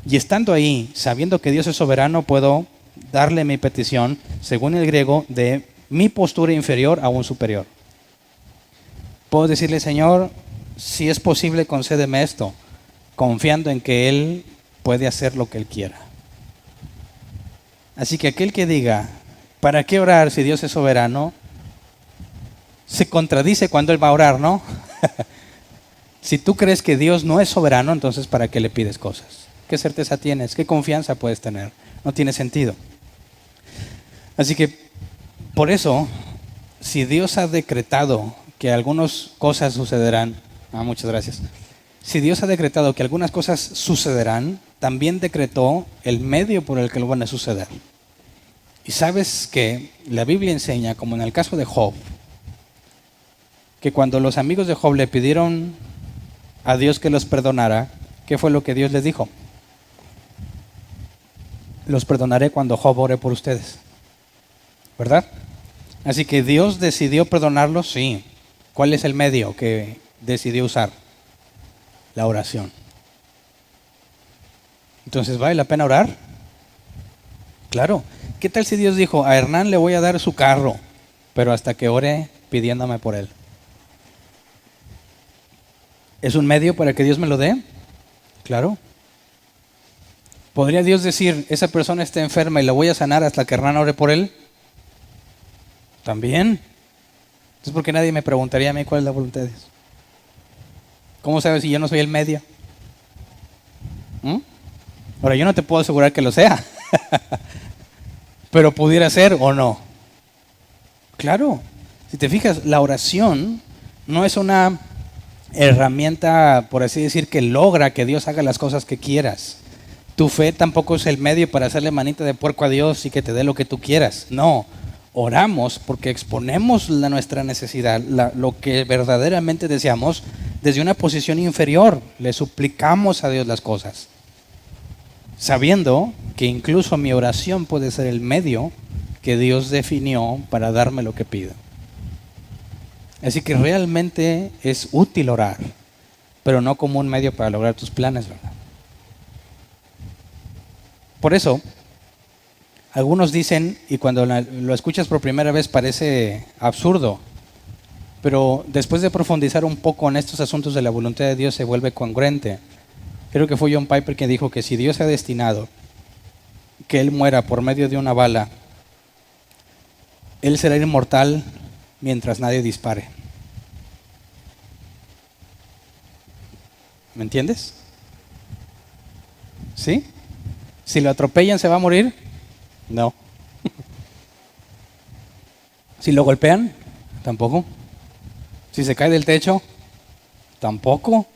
Y estando ahí, sabiendo que Dios es soberano, puedo darle mi petición, según el griego, de mi postura inferior a un superior. Puedo decirle, Señor, si es posible, concédeme esto, confiando en que Él puede hacer lo que Él quiera. Así que aquel que diga, ¿para qué orar si Dios es soberano? Se contradice cuando Él va a orar, ¿no? Si tú crees que Dios no es soberano, entonces ¿para qué le pides cosas? ¿Qué certeza tienes? ¿Qué confianza puedes tener? No tiene sentido. Así que, por eso, si Dios ha decretado que algunas cosas sucederán, muchas gracias. Si Dios ha decretado que algunas cosas sucederán, también decretó el medio por el que lo van a suceder. Y sabes que la Biblia enseña, como en el caso de Job, que cuando los amigos de Job le pidieron a Dios que los perdonara, ¿qué fue lo que Dios les dijo? Los perdonaré cuando Job ore por ustedes. ¿Verdad? Así que Dios decidió perdonarlos, sí. ¿Cuál es el medio que decidió usar? La oración. Entonces, ¿vale la pena orar? Claro. ¿Qué tal si Dios dijo, a Hernán le voy a dar su carro, pero hasta que ore pidiéndome por él? ¿Es un medio para que Dios me lo dé? Claro. ¿Podría Dios decir, esa persona está enferma y la voy a sanar hasta que Hernán ore por él? También. Entonces, ¿por qué nadie me preguntaría a mí cuál es la voluntad de Dios? ¿Cómo sabes si yo no soy el medio? Ahora, yo no te puedo asegurar que lo sea, pero pudiera ser o no. Claro, si te fijas, la oración no es una herramienta, por así decir, que logra que Dios haga las cosas que quieras. Tu fe tampoco es el medio para hacerle manita de puerco a Dios y que te dé lo que tú quieras. No, oramos porque exponemos nuestra necesidad, lo que verdaderamente deseamos, desde una posición inferior. Le suplicamos a Dios las cosas, sabiendo que incluso mi oración puede ser el medio que Dios definió para darme lo que pido. Así que realmente es útil orar, pero no como un medio para lograr tus planes, ¿verdad? Por eso, algunos dicen, y cuando lo escuchas por primera vez parece absurdo, pero después de profundizar un poco en estos asuntos de la voluntad de Dios se vuelve congruente. Creo que fue John Piper quien dijo que si Dios ha destinado que Él muera por medio de una bala, Él será inmortal mientras nadie dispare. ¿Me entiendes? ¿Sí? Si lo atropellan, ¿se va a morir? No. Si lo golpean, tampoco. Si se cae del techo, tampoco.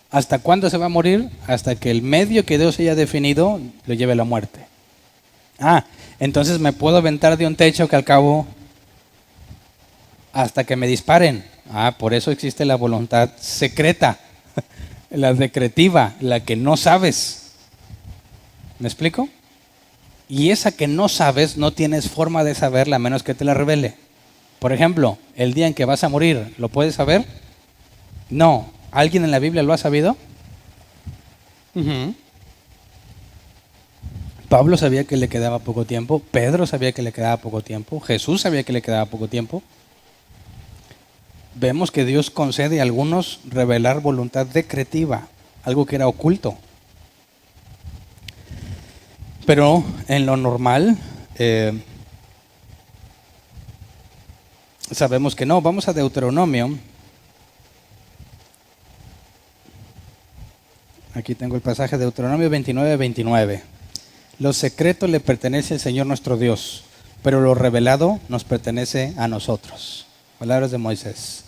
¿Hasta cuándo se va a morir? Hasta que el medio que Dios haya definido lo lleve a la muerte. Entonces me puedo aventar de un techo que al cabo hasta que me disparen. Por eso existe la voluntad secreta, la decretiva, la que no sabes. ¿Me explico? Y esa que no sabes, no tienes forma de saberla a menos que te la revele. Por ejemplo, el día en que vas a morir, ¿lo puedes saber? No. ¿Alguien en la Biblia lo ha sabido? Pablo sabía que le quedaba poco tiempo, Pedro sabía que le quedaba poco tiempo, Jesús sabía que le quedaba poco tiempo. Vemos que Dios concede a algunos revelar voluntad decretiva, algo que era oculto. Pero en lo normal, sabemos que no. Vamos a Deuteronomio. Aquí tengo el pasaje de Deuteronomio 29:29. Lo secreto le pertenece al Señor nuestro Dios, pero lo revelado nos pertenece a nosotros. Palabras de Moisés,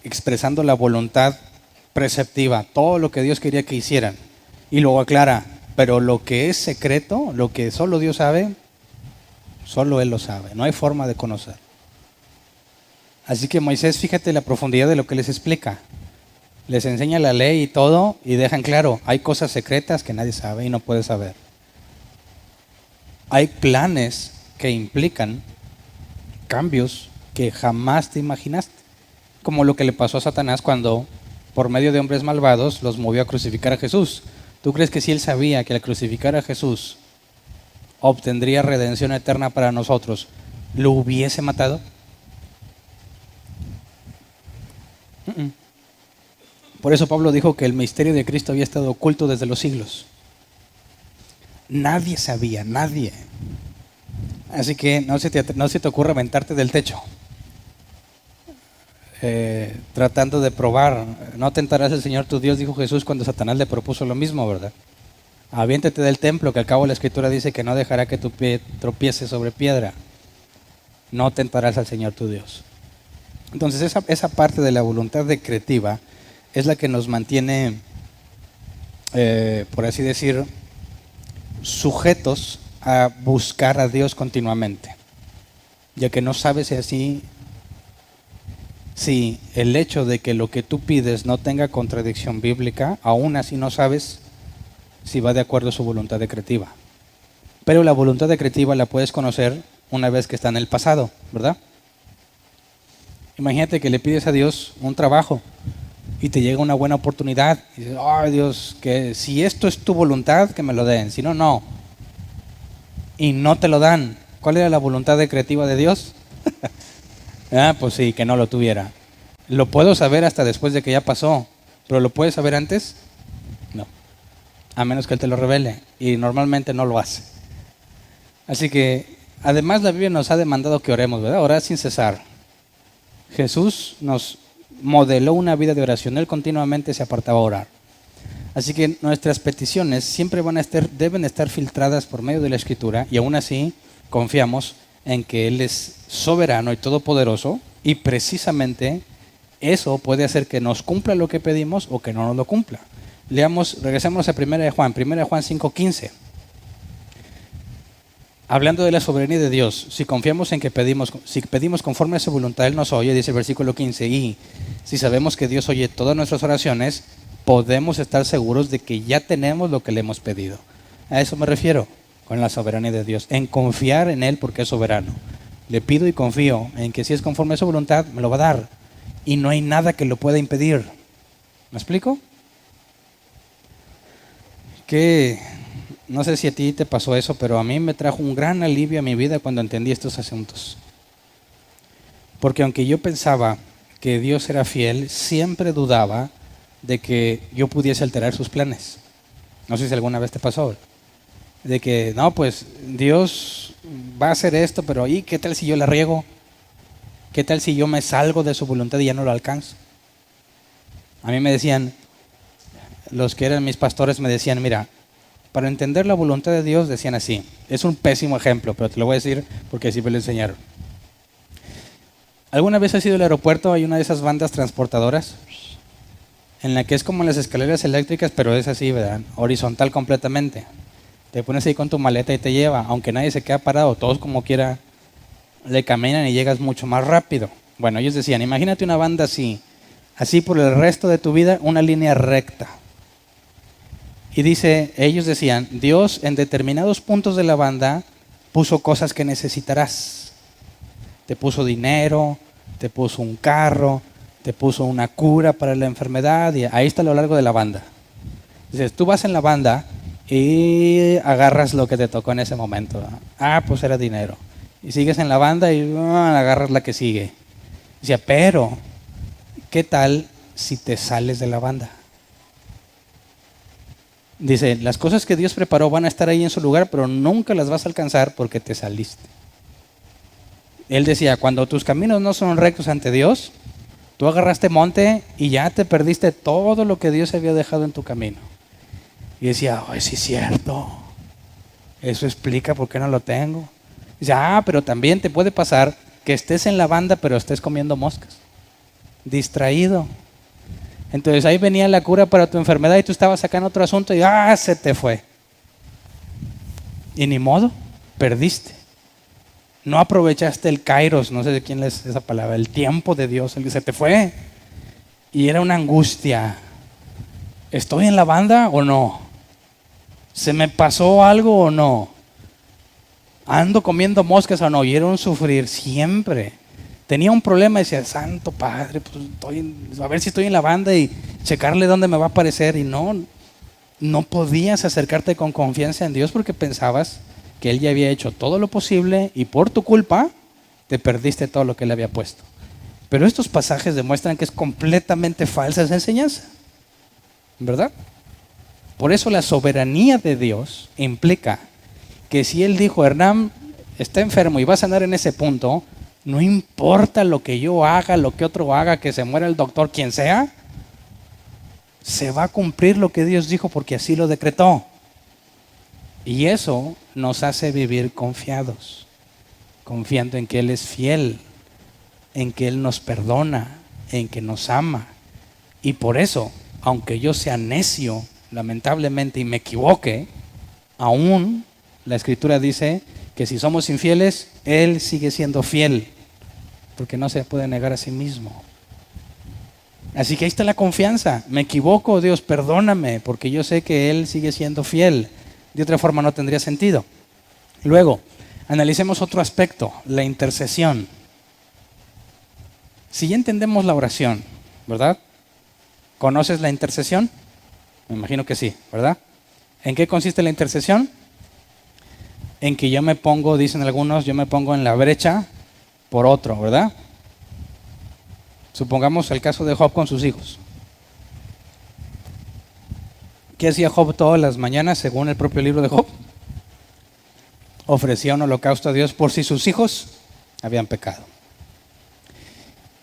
expresando la voluntad preceptiva, todo lo que Dios quería que hicieran. Y luego aclara, pero lo que es secreto, lo que solo Dios sabe, solo Él lo sabe. No hay forma de conocer. Así que Moisés, fíjate la profundidad de lo que les explica. Les enseña la ley y todo y dejan claro, hay cosas secretas que nadie sabe y no puede saber. Hay planes que implican cambios que jamás te imaginaste. Como lo que le pasó a Satanás cuando, por medio de hombres malvados, los movió a crucificar a Jesús. ¿Tú crees que si él sabía que al crucificar a Jesús obtendría redención eterna para nosotros, lo hubiese matado? Por eso Pablo dijo que el misterio de Cristo había estado oculto desde los siglos. Nadie sabía, nadie. Así que no se te ocurra aventarte del techo. Tratando de probar, no tentarás al Señor tu Dios, dijo Jesús cuando Satanás le propuso lo mismo, ¿verdad? Aviéntate del templo, que al cabo la Escritura dice que no dejará que tu pie tropiece sobre piedra. No tentarás al Señor tu Dios. Entonces esa parte de la voluntad decretiva es la que nos mantiene, por así decir, sujetos a buscar a Dios continuamente, ya que no sabes si el hecho de que lo que tú pides no tenga contradicción bíblica, aún así no sabes si va de acuerdo a su voluntad decretiva. Pero la voluntad decretiva la puedes conocer una vez que está en el pasado, ¿verdad? Imagínate que le pides a Dios un trabajo y te llega una buena oportunidad y dices, ay Dios, que si esto es tu voluntad, que me lo den, si no, no. Y no te lo dan. ¿Cuál era la voluntad decretiva de Dios? Pues sí, que no lo tuviera. Lo puedo saber hasta después de que ya pasó, pero ¿lo puedes saber antes? No. a menos que Él te lo revele, y normalmente no lo hace. Así que, además la Biblia nos ha demandado que oremos, ¿verdad? Orar sin cesar. Jesús nos modeló una vida de oración, Él continuamente se apartaba a orar. Así que nuestras peticiones siempre deben estar filtradas por medio de la Escritura, y aún así confiamos en que Él es soberano y todopoderoso, y precisamente eso puede hacer que nos cumpla lo que pedimos o que no nos lo cumpla. Regresemos a 1 Juan 5:15. Hablando de la soberanía de Dios, si confiamos en que si pedimos conforme a su voluntad, Él nos oye, dice el versículo 15, y si sabemos que Dios oye todas nuestras oraciones, podemos estar seguros de que ya tenemos lo que le hemos pedido. A eso me refiero con la soberanía de Dios, en confiar en Él porque es soberano. Le pido y confío en que si es conforme a su voluntad, me lo va a dar, y no hay nada que lo pueda impedir. ¿Me explico? No sé si a ti te pasó eso, pero a mí me trajo un gran alivio a mi vida cuando entendí estos asuntos. Porque aunque yo pensaba que Dios era fiel, siempre dudaba de que yo pudiese alterar sus planes. No sé si alguna vez te pasó. De que, no, pues Dios va a hacer esto, pero ¿y qué tal si yo la riego? ¿Qué tal si yo me salgo de su voluntad y ya no lo alcanzo? A mí me decían, los que eran mis pastores me decían, mira, para entender la voluntad de Dios, decían así, es un pésimo ejemplo, pero te lo voy a decir porque así me lo enseñaron. ¿Alguna vez has ido al aeropuerto? Hay una de esas bandas transportadoras en la que es como las escaleras eléctricas, pero es así, ¿verdad? Horizontal completamente. Te pones ahí con tu maleta y te lleva, aunque nadie se queda parado, todos como quiera le caminan y llegas mucho más rápido. Bueno, ellos decían, imagínate una banda así por el resto de tu vida, una línea recta. Y ellos decían, Dios en determinados puntos de la banda puso cosas que necesitarás. Te puso dinero, te puso un carro, te puso una cura para la enfermedad, y ahí está a lo largo de la banda. Dices, tú vas en la banda y agarras lo que te tocó en ese momento. Pues era dinero. Y sigues en la banda y agarras la que sigue. Dice, pero, ¿qué tal si te sales de la banda? Dice, las cosas que Dios preparó van a estar ahí en su lugar, pero nunca las vas a alcanzar porque te saliste. Él decía, cuando tus caminos no son rectos ante Dios, tú agarraste monte y ya te perdiste todo lo que Dios había dejado en tu camino. Y decía, sí es cierto, eso explica por qué no lo tengo. Dice, pero también te puede pasar que estés en la banda pero estés comiendo moscas, distraído. Entonces ahí venía la cura para tu enfermedad y tú estabas acá en otro asunto y se te fue. Y ni modo, perdiste. No aprovechaste el kairos, no sé de quién es esa palabra, el tiempo de Dios, el que se te fue. Y era una angustia. ¿Estoy en la banda o no? ¿Se me pasó algo o no? ¿Ando comiendo moscas o no? Y era un sufrir siempre. Tenía un problema y decía, Santo Padre, pues a ver si estoy en la banda y checarle dónde me va a aparecer. Y no podías acercarte con confianza en Dios porque pensabas que Él ya había hecho todo lo posible y por tu culpa te perdiste todo lo que Él había puesto. Pero estos pasajes demuestran que es completamente falsa esa enseñanza, ¿verdad? Por eso la soberanía de Dios implica que si Él dijo, Hernán está enfermo y va a sanar en ese punto, no importa lo que yo haga, lo que otro haga, que se muera el doctor, quien sea, se va a cumplir lo que Dios dijo porque así lo decretó. Y eso nos hace vivir confiados, confiando en que Él es fiel, en que Él nos perdona, en que nos ama. Y por eso, aunque yo sea necio, lamentablemente, y me equivoque, aún la Escritura dice que si somos infieles, Él sigue siendo fiel, porque no se puede negar a sí mismo. Así que ahí está la confianza. Me equivoco, Dios, perdóname, porque yo sé que Él sigue siendo fiel. De otra forma no tendría sentido. Luego, analicemos otro aspecto, la intercesión. Si ya entendemos la oración, ¿verdad? ¿Conoces la intercesión? Me imagino que sí, ¿verdad? ¿En qué consiste la intercesión? En que yo me pongo, dicen algunos, yo me pongo en la brecha por otro, ¿verdad? Supongamos el caso de Job con sus hijos. ¿Qué hacía Job todas las mañanas según el propio libro de Job? Ofrecía un holocausto a Dios por si sus hijos habían pecado.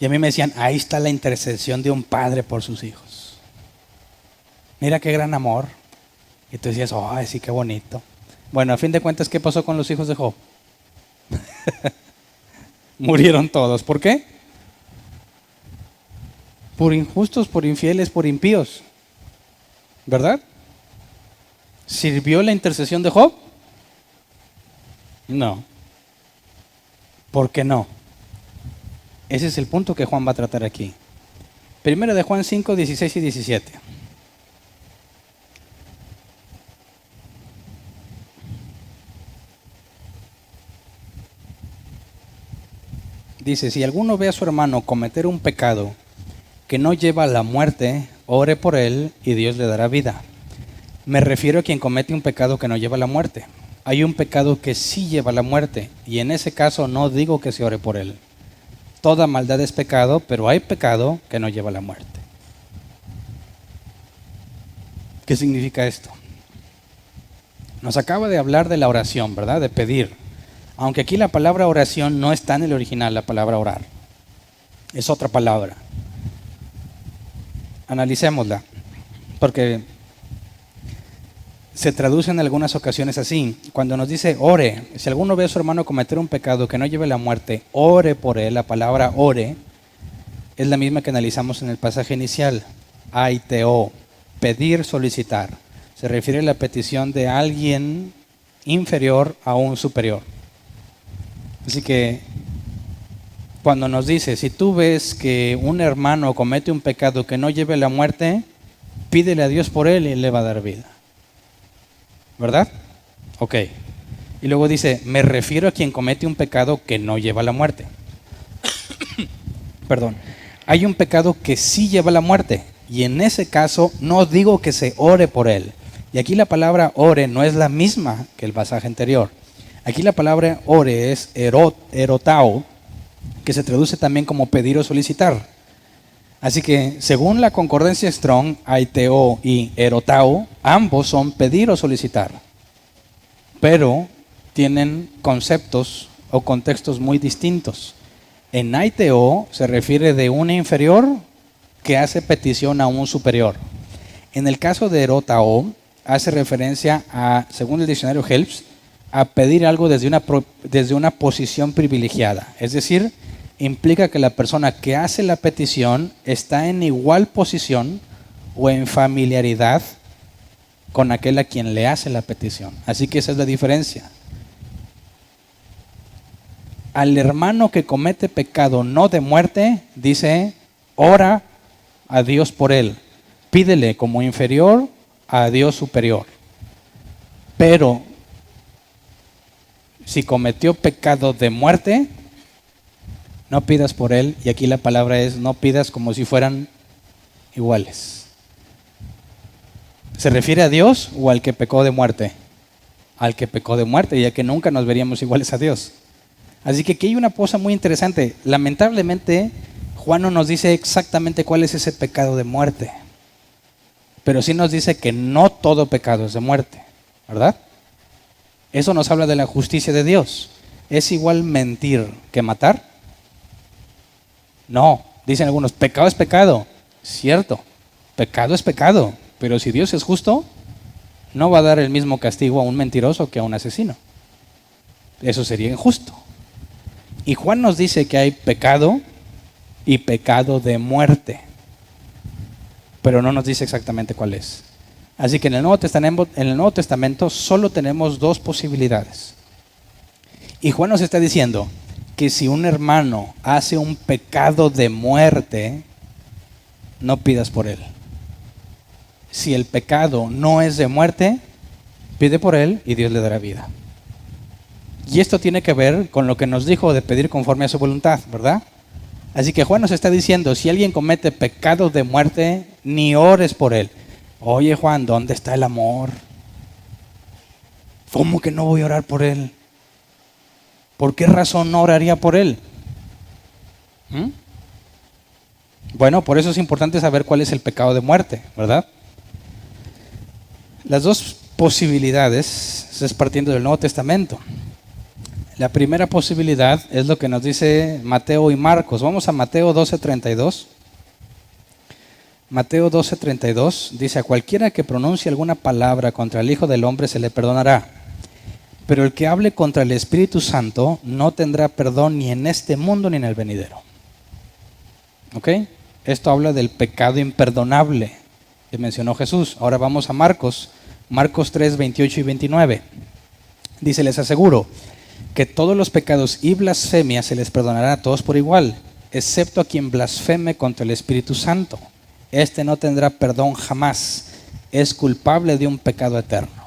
Y a mí me decían, ahí está la intercesión de un padre por sus hijos. Mira qué gran amor. Y tú decías, ay, sí, qué bonito. Bueno, a fin de cuentas, ¿qué pasó con los hijos de Job? Murieron todos. ¿Por qué? Por injustos, por infieles, por impíos. ¿Verdad? ¿Sirvió la intercesión de Job? No. ¿Por qué no? Ese es el punto que Juan va a tratar aquí. Primero de Juan 5, 16 y 17. Dice, si alguno ve a su hermano cometer un pecado que no lleva a la muerte, ore por él y Dios le dará vida. Me refiero a quien comete un pecado que no lleva a la muerte. Hay un pecado que sí lleva a la muerte, y en ese caso no digo que se ore por él. Toda maldad es pecado, pero hay pecado que no lleva a la muerte. ¿Qué significa esto? Nos acaba de hablar de la oración, ¿verdad? De pedir. Aunque aquí la palabra oración no está en el original, la palabra orar. Es otra palabra. Analicémosla, porque se traduce en algunas ocasiones así. Cuando nos dice ore, si alguno ve a su hermano cometer un pecado que no lleve a la muerte, ore por él. La palabra ore es la misma que analizamos en el pasaje inicial. Aiteo, pedir, solicitar. Se refiere a la petición de alguien inferior a un superior. Así que cuando nos dice, si tú ves que un hermano comete un pecado que no lleve a la muerte, pídele a Dios por él y él le va a dar vida. ¿Verdad? Ok. Y luego dice, me refiero a quien comete un pecado que no lleva a la muerte. Perdón. Hay un pecado que sí lleva a la muerte, y en ese caso no digo que se ore por él. Y aquí la palabra ore no es la misma que el pasaje anterior. Aquí la palabra ore es erotao, que se traduce también como pedir o solicitar. Así que, según la concordancia Strong, aiteo y erotao, ambos son pedir o solicitar. Pero tienen conceptos o contextos muy distintos. En aiteo se refiere de un inferior que hace petición a un superior. En el caso de erotao, hace referencia a, según el diccionario Helps, a pedir algo desde una posición privilegiada. Es decir, implica que la persona que hace la petición está en igual posición o en familiaridad con aquel a quien le hace la petición. Así que esa es la diferencia. Al hermano que comete pecado no de muerte, dice, ora a Dios por él. Pídele como inferior a Dios superior. Pero si cometió pecado de muerte, no pidas por él, y aquí la palabra es no pidas como si fueran iguales. ¿Se refiere a Dios o al que pecó de muerte? Al que pecó de muerte, ya que nunca nos veríamos iguales a Dios. Así que aquí hay una cosa muy interesante. Lamentablemente, Juan no nos dice exactamente cuál es ese pecado de muerte, pero sí nos dice que no todo pecado es de muerte, ¿verdad? Eso nos habla de la justicia de Dios. ¿Es igual mentir que matar? No, dicen algunos, pecado es pecado. Cierto, pecado es pecado, pero si Dios es justo, no va a dar el mismo castigo a un mentiroso que a un asesino. Eso sería injusto. Y Juan nos dice que hay pecado y pecado de muerte, pero no nos dice exactamente cuál es. Así que en el Nuevo Testamento solo tenemos dos posibilidades. Y Juan nos está diciendo que si un hermano hace un pecado de muerte, no pidas por él. Si el pecado no es de muerte, pide por él y Dios le dará vida. Y esto tiene que ver con lo que nos dijo de pedir conforme a su voluntad, ¿verdad? Así que Juan nos está diciendo, si alguien comete pecado de muerte, ni ores por él. Oye Juan, ¿dónde está el amor? ¿Cómo que no voy a orar por él? ¿Por qué razón no oraría por él? Bueno, por eso es importante saber cuál es el pecado de muerte, ¿verdad? Las dos posibilidades es partiendo del Nuevo Testamento. La primera posibilidad es lo que nos dice Mateo y Marcos. Vamos a Mateo 12:32. Mateo 12:32 dice: a cualquiera que pronuncie alguna palabra contra el Hijo del Hombre se le perdonará, pero el que hable contra el Espíritu Santo no tendrá perdón ni en este mundo ni en el venidero. ¿Ok? Esto habla del pecado imperdonable que mencionó Jesús. Ahora vamos a Marcos 3:28 y 29. Dice: les aseguro que todos los pecados y blasfemias se les perdonará a todos por igual, excepto a quien blasfeme contra el Espíritu Santo. Este no tendrá perdón jamás, es culpable de un pecado eterno.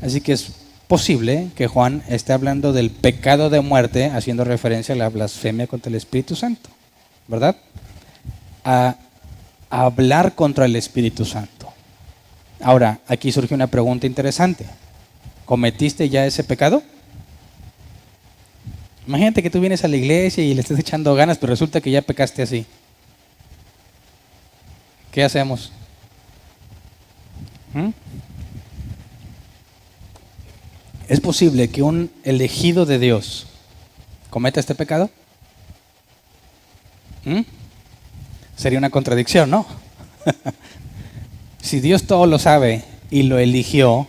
Así que es posible que Juan esté hablando del pecado de muerte, haciendo referencia a la blasfemia contra el Espíritu Santo, ¿verdad? A hablar contra el Espíritu Santo. Ahora, aquí surge una pregunta interesante. ¿Cometiste ya ese pecado? Imagínate que tú vienes a la iglesia y le estás echando ganas, pero resulta que ya pecaste así. ¿Qué hacemos? ¿Es posible que un elegido de Dios cometa este pecado? Sería una contradicción, ¿no? Si Dios todo lo sabe y lo eligió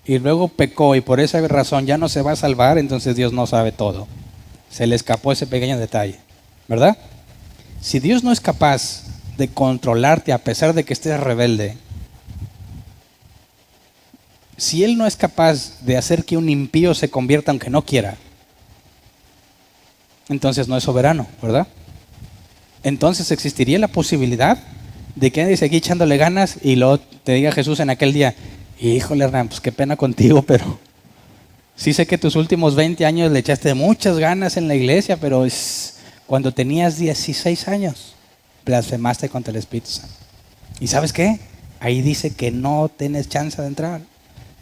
y luego pecó y por esa razón ya no se va a salvar, entonces Dios no sabe todo. Se le escapó ese pequeño detalle, ¿verdad? Si Dios no es capaz de controlarte a pesar de que estés rebelde, si Él no es capaz de hacer que un impío se convierta aunque no quiera, entonces no es soberano, ¿verdad? Entonces existiría la posibilidad de que andes aquí echándole ganas y luego te diga Jesús en aquel día: híjole, Hernán, pues qué pena contigo, pero sí sé que tus últimos 20 años le echaste muchas ganas en la iglesia, pero cuando tenías 16 años blasfemaste contra el Espíritu Santo. ¿Y sabes qué? Ahí dice que no tienes chance de entrar.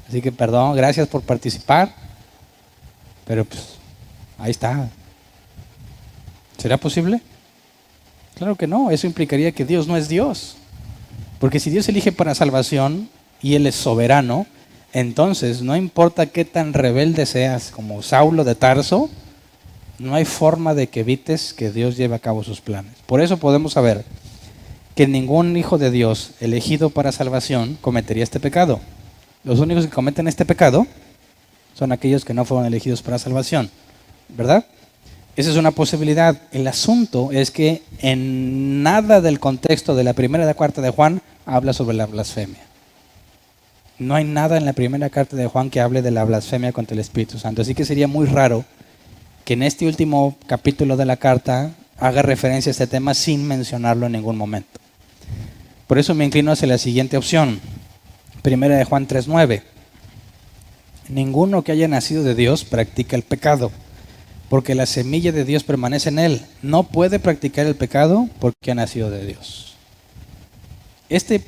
Así que perdón, gracias por participar, pero pues ahí está. ¿Será posible? Claro que no, eso implicaría que Dios no es Dios. Porque si Dios elige para salvación y Él es soberano, entonces no importa qué tan rebelde seas como Saulo de Tarso, no hay forma de que evites que Dios lleve a cabo sus planes. Por eso podemos saber que ningún hijo de Dios elegido para salvación cometería este pecado. Los únicos que cometen este pecado son aquellos que no fueron elegidos para salvación, ¿verdad? Esa es una posibilidad. El asunto es que en nada del contexto de la primera y la cuarta de Juan habla sobre la blasfemia. No hay nada en la primera carta de Juan que hable de la blasfemia contra el Espíritu Santo. Así que sería muy raro que en este último capítulo de la carta haga referencia a este tema sin mencionarlo en ningún momento. Por eso me inclino hacia la siguiente opción. Primera de Juan 3:9. Ninguno que haya nacido de Dios practica el pecado, porque la semilla de Dios permanece en él. No puede practicar el pecado porque ha nacido de Dios. Este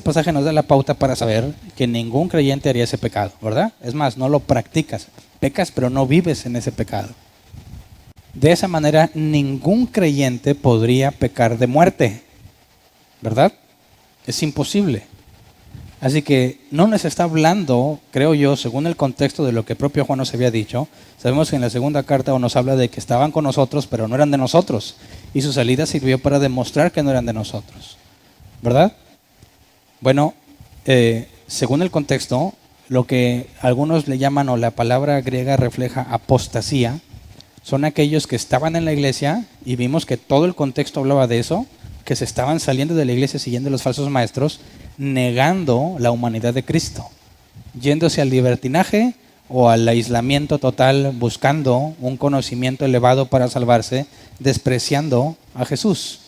pasaje nos da la pauta para saber que ningún creyente haría ese pecado, ¿verdad? Es más, no lo practicas. Pecas, pero no vives en ese pecado. De esa manera, ningún creyente podría pecar de muerte, ¿verdad? Es imposible. Así que no nos está hablando, creo yo, según el contexto de lo que propio Juan nos había dicho. Sabemos que en la segunda carta nos habla de que estaban con nosotros, pero no eran de nosotros. Y su salida sirvió para demostrar que no eran de nosotros, ¿verdad? Bueno, según el contexto, lo que algunos le llaman, o la palabra griega refleja apostasía, son aquellos que estaban en la iglesia y vimos que todo el contexto hablaba de eso, que se estaban saliendo de la iglesia siguiendo los falsos maestros, negando la humanidad de Cristo, yéndose al libertinaje o al aislamiento total, buscando un conocimiento elevado para salvarse, despreciando a Jesús.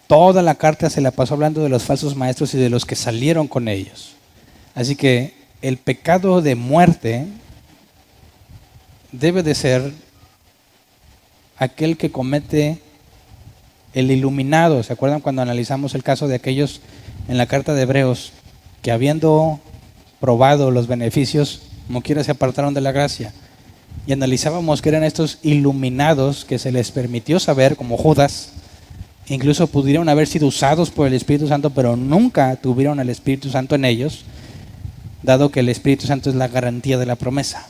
Toda la carta se la pasó hablando de los falsos maestros y de los que salieron con ellos. Así que el pecado de muerte debe de ser aquel que comete el iluminado. ¿Se acuerdan cuando analizamos el caso de aquellos en la carta de Hebreos que, habiendo probado los beneficios, como quiera se apartaron de la gracia? Y analizábamos que eran estos iluminados que se les permitió saber, como Judas, incluso pudieron haber sido usados por el Espíritu Santo, pero nunca tuvieron el Espíritu Santo en ellos, dado que el Espíritu Santo es la garantía de la promesa.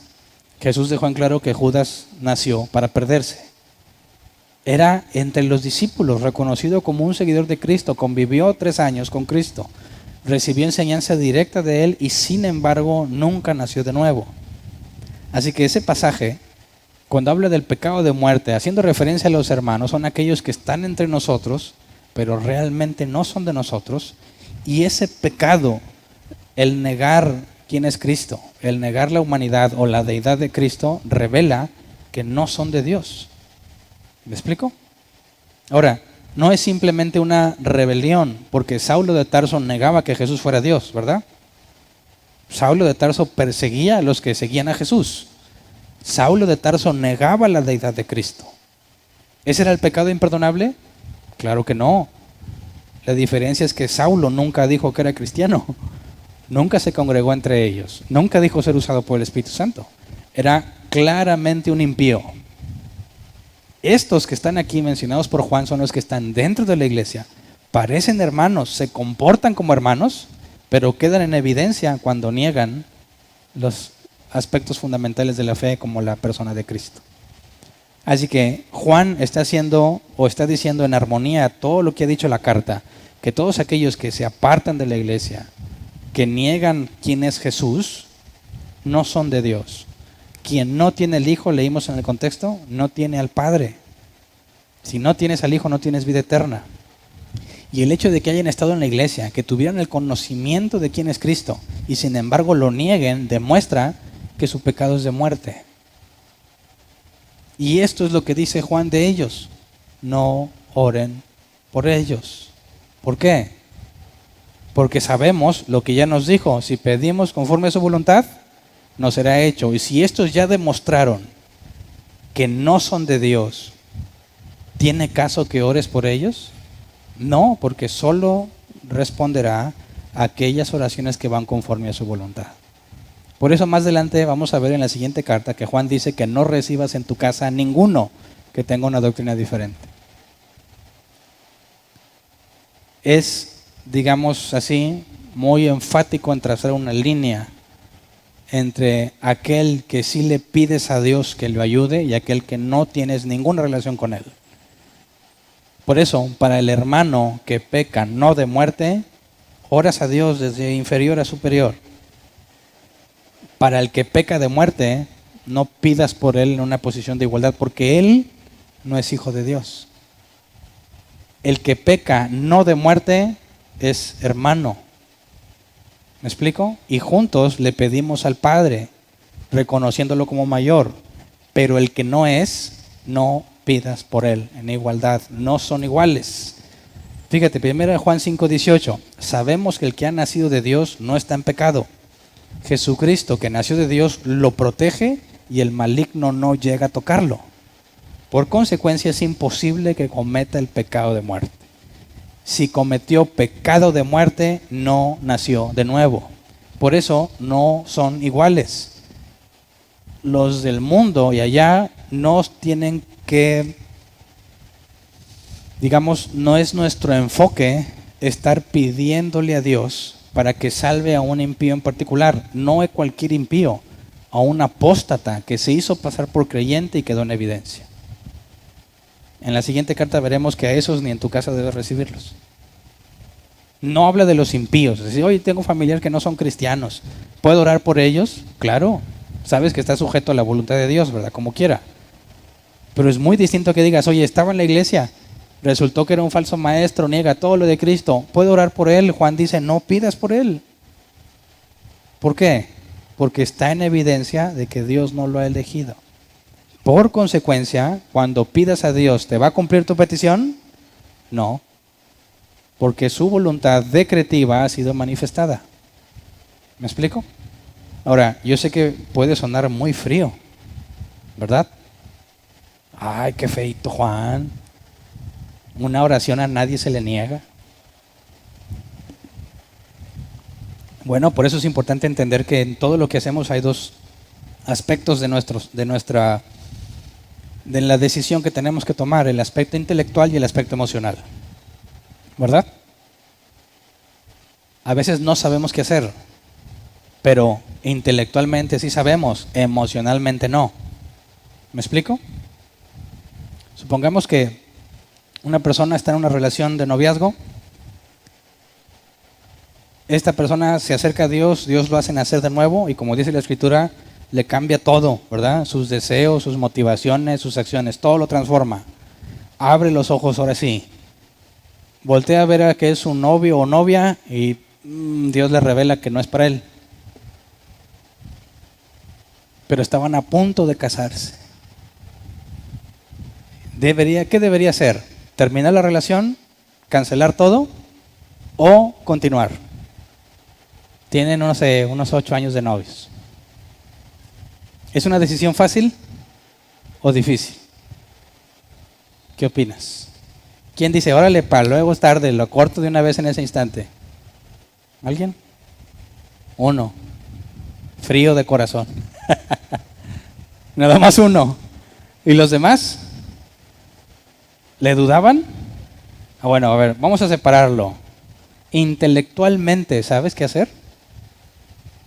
Jesús dejó en claro que Judas nació para perderse. Era entre los discípulos, reconocido como un seguidor de Cristo, convivió 3 años con Cristo, recibió enseñanza directa de Él y sin embargo nunca nació de nuevo. Así que ese pasaje, cuando habla del pecado de muerte, haciendo referencia a los hermanos, son aquellos que están entre nosotros, pero realmente no son de nosotros, y ese pecado, el negar quién es Cristo, el negar la humanidad o la deidad de Cristo, revela que no son de Dios. ¿Me explico? Ahora, no es simplemente una rebelión, porque Saulo de Tarso negaba que Jesús fuera Dios, ¿verdad? Saulo de Tarso perseguía a los que seguían a Jesús. Saulo de Tarso negaba la deidad de Cristo. ¿Ese era el pecado imperdonable? Claro que no. La diferencia es que Saulo nunca dijo que era cristiano. Nunca se congregó entre ellos. Nunca dijo ser usado por el Espíritu Santo. Era claramente un impío. Estos que están aquí mencionados por Juan son los que están dentro de la iglesia. Parecen hermanos, se comportan como hermanos, pero quedan en evidencia cuando niegan los aspectos fundamentales de la fe como la persona de Cristo. Así que Juan está diciendo en armonía a todo lo que ha dicho la carta, que todos aquellos que se apartan de la iglesia, que niegan quién es Jesús, no son de Dios. Quien no tiene el Hijo, leímos en el contexto, no tiene al Padre. Si no tienes al Hijo, no tienes vida eterna. Y el hecho de que hayan estado en la iglesia, que tuvieran el conocimiento de quién es Cristo, y sin embargo lo nieguen, demuestra que su pecado es de muerte. Y esto es lo que dice Juan de ellos. No oren por ellos. ¿Por qué? Porque sabemos lo que ya nos dijo. Si pedimos conforme a su voluntad, nos será hecho. Y si estos ya demostraron que no son de Dios, ¿tiene caso que ores por ellos? No, porque solo responderá a aquellas oraciones que van conforme a su voluntad. Por eso más adelante vamos a ver en la siguiente carta que Juan dice que no recibas en tu casa a ninguno que tenga una doctrina diferente. Es, digamos así, muy enfático en trazar una línea entre aquel que sí le pides a Dios que lo ayude y aquel que no tienes ninguna relación con él. Por eso, para el hermano que peca no de muerte, oras a Dios desde inferior a superior. Para el que peca de muerte, no pidas por él en una posición de igualdad, porque él no es hijo de Dios. El que peca no de muerte es hermano. ¿Me explico? Y juntos le pedimos al Padre, reconociéndolo como mayor. Pero el que no es, no pidas por él en igualdad. No son iguales. Fíjate, 1 Juan 5:18. Sabemos que el que ha nacido de Dios no está en pecado. Jesucristo, que nació de Dios, lo protege y el maligno no llega a tocarlo. Por consecuencia, es imposible que cometa el pecado de muerte. Si cometió pecado de muerte, no nació de nuevo. Por eso no son iguales. Los del mundo y allá no tienen que, digamos, no es nuestro enfoque estar pidiéndole a Dios para que salve a un impío en particular. No es cualquier impío, a un apóstata que se hizo pasar por creyente y quedó en evidencia. En la siguiente carta veremos que a esos ni en tu casa debes recibirlos. No habla de los impíos. Es decir, oye, tengo familiares que no son cristianos. ¿Puedo orar por ellos? Claro. Sabes que está sujeto a la voluntad de Dios, ¿verdad? Como quiera. Pero es muy distinto que digas, oye, estaba en la iglesia, resultó que era un falso maestro, niega todo lo de Cristo. ¿Puedo orar por él? Juan dice, no pidas por él. ¿Por qué? Porque está en evidencia de que Dios no lo ha elegido. Por consecuencia, cuando pidas a Dios, ¿te va a cumplir tu petición? No, porque su voluntad decretiva ha sido manifestada. ¿Me explico? Ahora, yo sé que puede sonar muy frío, ¿verdad? Ay, qué feito, Juan. Una oración a nadie se le niega. Bueno, por eso es importante entender que en todo lo que hacemos hay dos aspectos de la decisión que tenemos que tomar, el aspecto intelectual y el aspecto emocional. ¿verdad? A veces no sabemos qué hacer, pero intelectualmente sí sabemos, emocionalmente no. ¿Me explico? Supongamos que una persona está en una relación de noviazgo. Esta persona se acerca a Dios, Dios lo hace nacer de nuevo y como dice la Escritura, le cambia todo, ¿verdad? Sus deseos, sus motivaciones, sus acciones, todo lo transforma. Abre los ojos ahora sí. Voltea a ver a que es su novio o novia y Dios le revela que no es para él. Pero estaban a punto de casarse. ¿Qué debería hacer? ¿Terminar la relación? ¿Cancelar todo? ¿O continuar? Tienen, no sé, unos 8 años de novios. ¿Es una decisión fácil o difícil? ¿Qué opinas? ¿Quién dice, órale, para luego es tarde, lo corto de una vez en ese instante? ¿Alguien? Uno. Frío de corazón. Nada más uno. ¿Y los demás? ¿Le dudaban? Bueno, a ver, vamos a separarlo. Intelectualmente, ¿sabes qué hacer?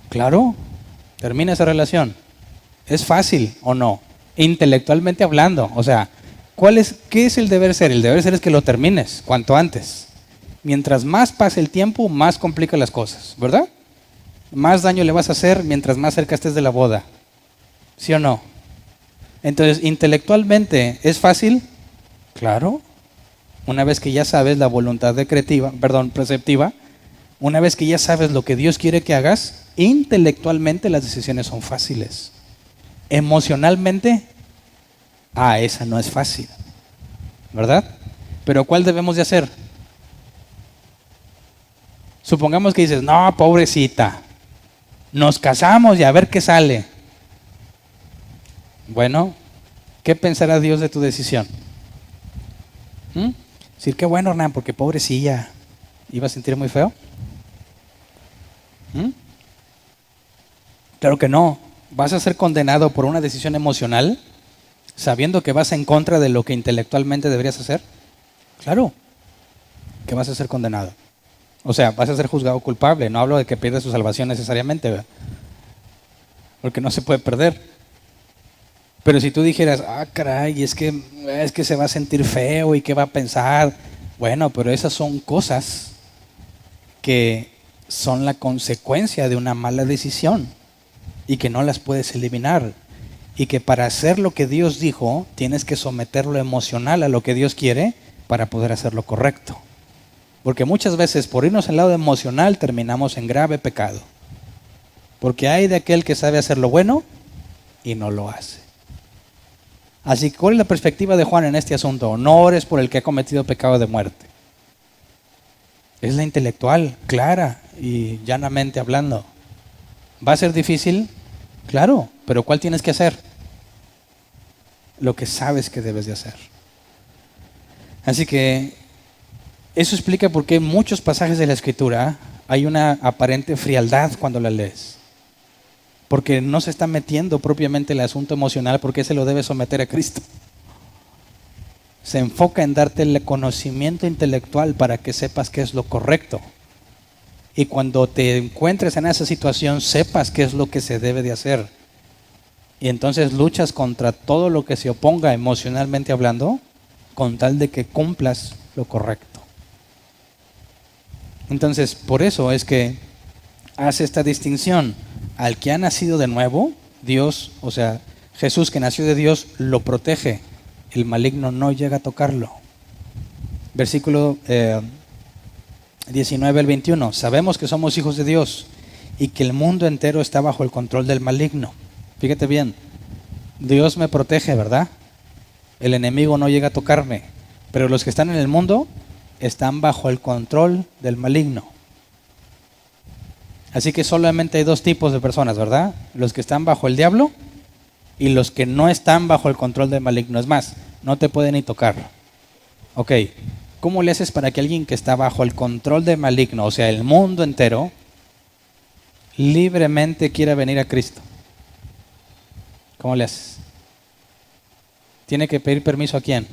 Claro, termina esa relación. ¿Es fácil o no? Intelectualmente hablando, o sea, ¿qué es el deber ser? El deber ser es que lo termines cuanto antes. Mientras más pase el tiempo, más complica las cosas, ¿verdad? Más daño le vas a hacer mientras más cerca estés de la boda. ¿Sí o no? Entonces, intelectualmente, ¿es fácil? Claro. Una vez que ya sabes la voluntad preceptiva, una vez que ya sabes lo que Dios quiere que hagas, intelectualmente las decisiones son fáciles. Emocionalmente, esa no es fácil, ¿verdad? Pero ¿cuál debemos de hacer? Supongamos que dices, no, pobrecita, nos casamos y a ver qué sale. Bueno, ¿qué pensará Dios de tu decisión? Decir, qué bueno, Hernán, porque pobrecilla, ¿iba a sentir muy feo? Claro que no. ¿Vas a ser condenado por una decisión emocional sabiendo que vas en contra de lo que intelectualmente deberías hacer? Claro que vas a ser condenado. O sea, vas a ser juzgado culpable. No hablo de que pierdas tu salvación necesariamente, ¿verdad? Porque no se puede perder. Pero si tú dijeras, caray, es que se va a sentir feo y qué va a pensar. Bueno, pero esas son cosas que son la consecuencia de una mala decisión y que no las puedes eliminar. Y que para hacer lo que Dios dijo, tienes que someter lo emocional a lo que Dios quiere para poder hacer lo correcto. Porque muchas veces por irnos al lado emocional terminamos en grave pecado. Porque hay de aquel que sabe hacer lo bueno y no lo hace. Así que, ¿cuál es la perspectiva de Juan en este asunto? No ores por el que ha cometido pecado de muerte. Es la intelectual, clara y llanamente hablando. ¿Va a ser difícil? Claro, pero ¿cuál tienes que hacer? Lo que sabes que debes de hacer. Así que eso explica por qué en muchos pasajes de la Escritura hay una aparente frialdad cuando la lees. Porque no se está metiendo propiamente el asunto emocional, porque se lo debe someter a Cristo. Se enfoca en darte el conocimiento intelectual para que sepas qué es lo correcto. Y cuando te encuentres en esa situación, sepas qué es lo que se debe de hacer. Y entonces luchas contra todo lo que se oponga emocionalmente hablando, con tal de que cumplas lo correcto. Entonces, por eso es que hace esta distinción. Al que ha nacido de nuevo, Dios, o sea, Jesús que nació de Dios, lo protege. El maligno no llega a tocarlo. Versículo 19 al 21. Sabemos que somos hijos de Dios y que el mundo entero está bajo el control del maligno. Fíjate bien, Dios me protege, ¿verdad? El enemigo no llega a tocarme, pero los que están en el mundo están bajo el control del maligno. Así que solamente hay dos tipos de personas, ¿verdad? Los que están bajo el diablo y los que no están bajo el control del maligno. Es más, no te pueden ni tocar. Ok, ¿cómo le haces para que alguien que está bajo el control del maligno, o sea, el mundo entero, libremente quiera venir a Cristo? ¿Cómo le haces? Tiene que pedir permiso ¿a quién?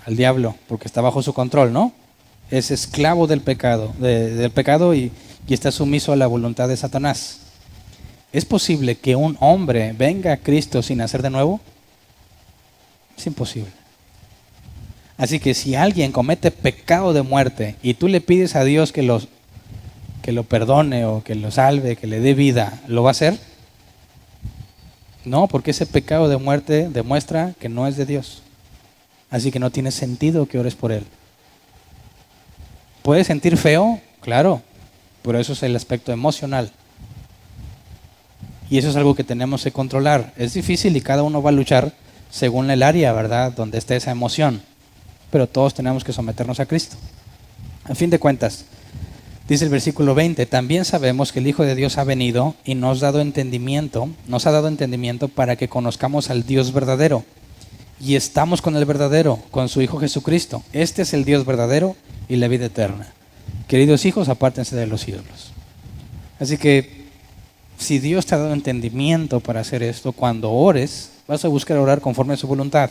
Al diablo, porque está bajo su control, ¿no? es esclavo del pecado, del pecado y está sumiso a la voluntad de Satanás. ¿Es posible que un hombre venga a Cristo sin nacer de nuevo? Es imposible. Así que si alguien comete pecado de muerte y tú le pides a Dios que lo perdone o que lo salve, que le dé vida, ¿lo va a hacer? No, porque ese pecado de muerte demuestra que no es de Dios. Así que no tiene sentido que ores por él. ¿Puedes sentir feo? Claro, pero eso es el aspecto emocional. Y eso es algo que tenemos que controlar. Es difícil y cada uno va a luchar según el área, ¿verdad?, donde esté esa emoción. Pero todos tenemos que someternos a Cristo. A fin de cuentas, dice el versículo 20, también sabemos que el Hijo de Dios ha venido y nos ha dado entendimiento para que conozcamos al Dios verdadero. Y estamos con el verdadero, con su Hijo Jesucristo. Este es el Dios verdadero y la vida eterna. Queridos hijos, apártense de los ídolos. Así que, si Dios te ha dado entendimiento para hacer esto, cuando ores, vas a buscar orar conforme a su voluntad.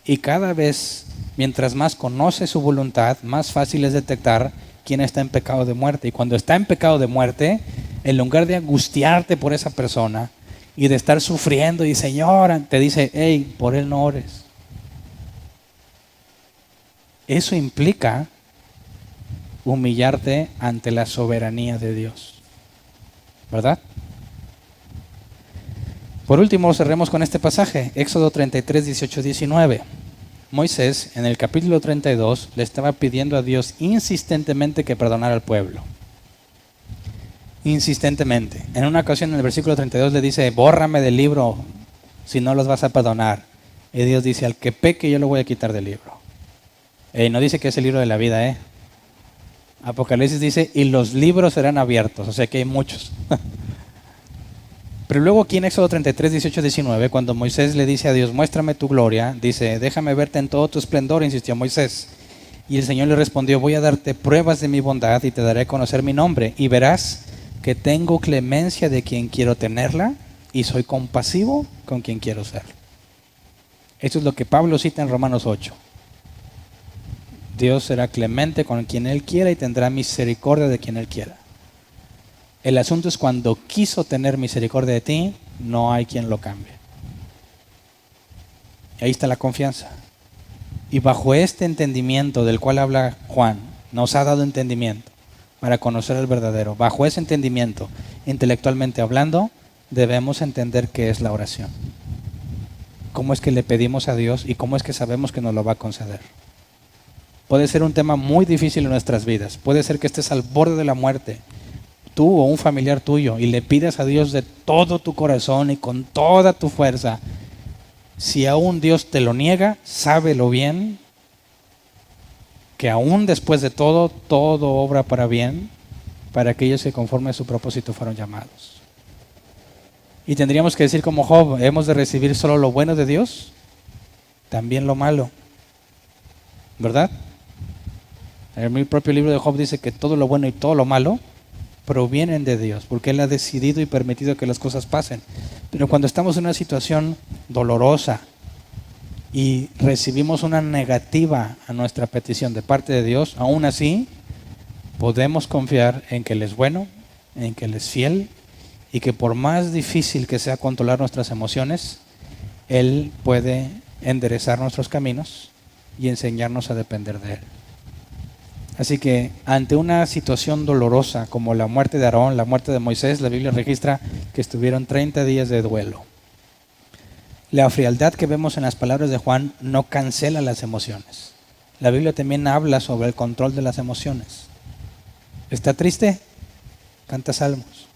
Y cada vez, mientras más conoces su voluntad, más fácil es detectar quién está en pecado de muerte. Y cuando está en pecado de muerte, en lugar de angustiarte por esa persona y de estar sufriendo y Señor, te dice, hey, por él no ores. Eso implica humillarte ante la soberanía de Dios, ¿verdad? Por último, cerremos con este pasaje, Éxodo 33, 18, 19. Moisés, en el capítulo 32, le estaba pidiendo a Dios insistentemente que perdonara al pueblo. Insistentemente. En una ocasión, en el versículo 32, le dice, bórrame del libro si no los vas a perdonar. Y Dios dice, al que peque yo lo voy a quitar del libro. No dice que es el libro de la vida, Apocalipsis dice, y los libros serán abiertos, o sea que hay muchos. Pero luego aquí en Éxodo 33, 18, 19, cuando Moisés le dice a Dios, muéstrame tu gloria, dice, déjame verte en todo tu esplendor, insistió Moisés. Y el Señor le respondió, voy a darte pruebas de mi bondad y te daré a conocer mi nombre. Y verás que tengo clemencia de quien quiero tenerla y soy compasivo con quien quiero ser. Esto es lo que Pablo cita en Romanos 8. Dios será clemente con quien Él quiera y tendrá misericordia de quien Él quiera. El asunto es cuando quiso tener misericordia de ti, no hay quien lo cambie. Y ahí está la confianza. Y bajo este entendimiento del cual habla Juan, nos ha dado entendimiento para conocer el verdadero. Bajo ese entendimiento, intelectualmente hablando, debemos entender qué es la oración. Cómo es que le pedimos a Dios y cómo es que sabemos que nos lo va a conceder. Puede ser un tema muy difícil en nuestras vidas. Puede ser que estés al borde de la muerte, tú o un familiar tuyo, y le pidas a Dios de todo tu corazón y con toda tu fuerza. Si aún Dios te lo niega, sábelo bien, que aún después de todo, todo obra para bien, para aquellos que conforme a su propósito fueron llamados. Y tendríamos que decir como Job, ¿hemos de recibir solo lo bueno de Dios? También lo malo, ¿verdad? En mi propio libro de Job dice que todo lo bueno y todo lo malo provienen de Dios, porque Él ha decidido y permitido que las cosas pasen. Pero cuando estamos en una situación dolorosa y recibimos una negativa a nuestra petición de parte de Dios, aún así podemos confiar en que Él es bueno, en que Él es fiel y que por más difícil que sea controlar nuestras emociones, Él puede enderezar nuestros caminos y enseñarnos a depender de Él. Así que ante una situación dolorosa como la muerte de Aarón, la muerte de Moisés, la Biblia registra que estuvieron 30 días de duelo. La frialdad que vemos en las palabras de Juan no cancela las emociones. La Biblia también habla sobre el control de las emociones. ¿Está triste? Canta salmos.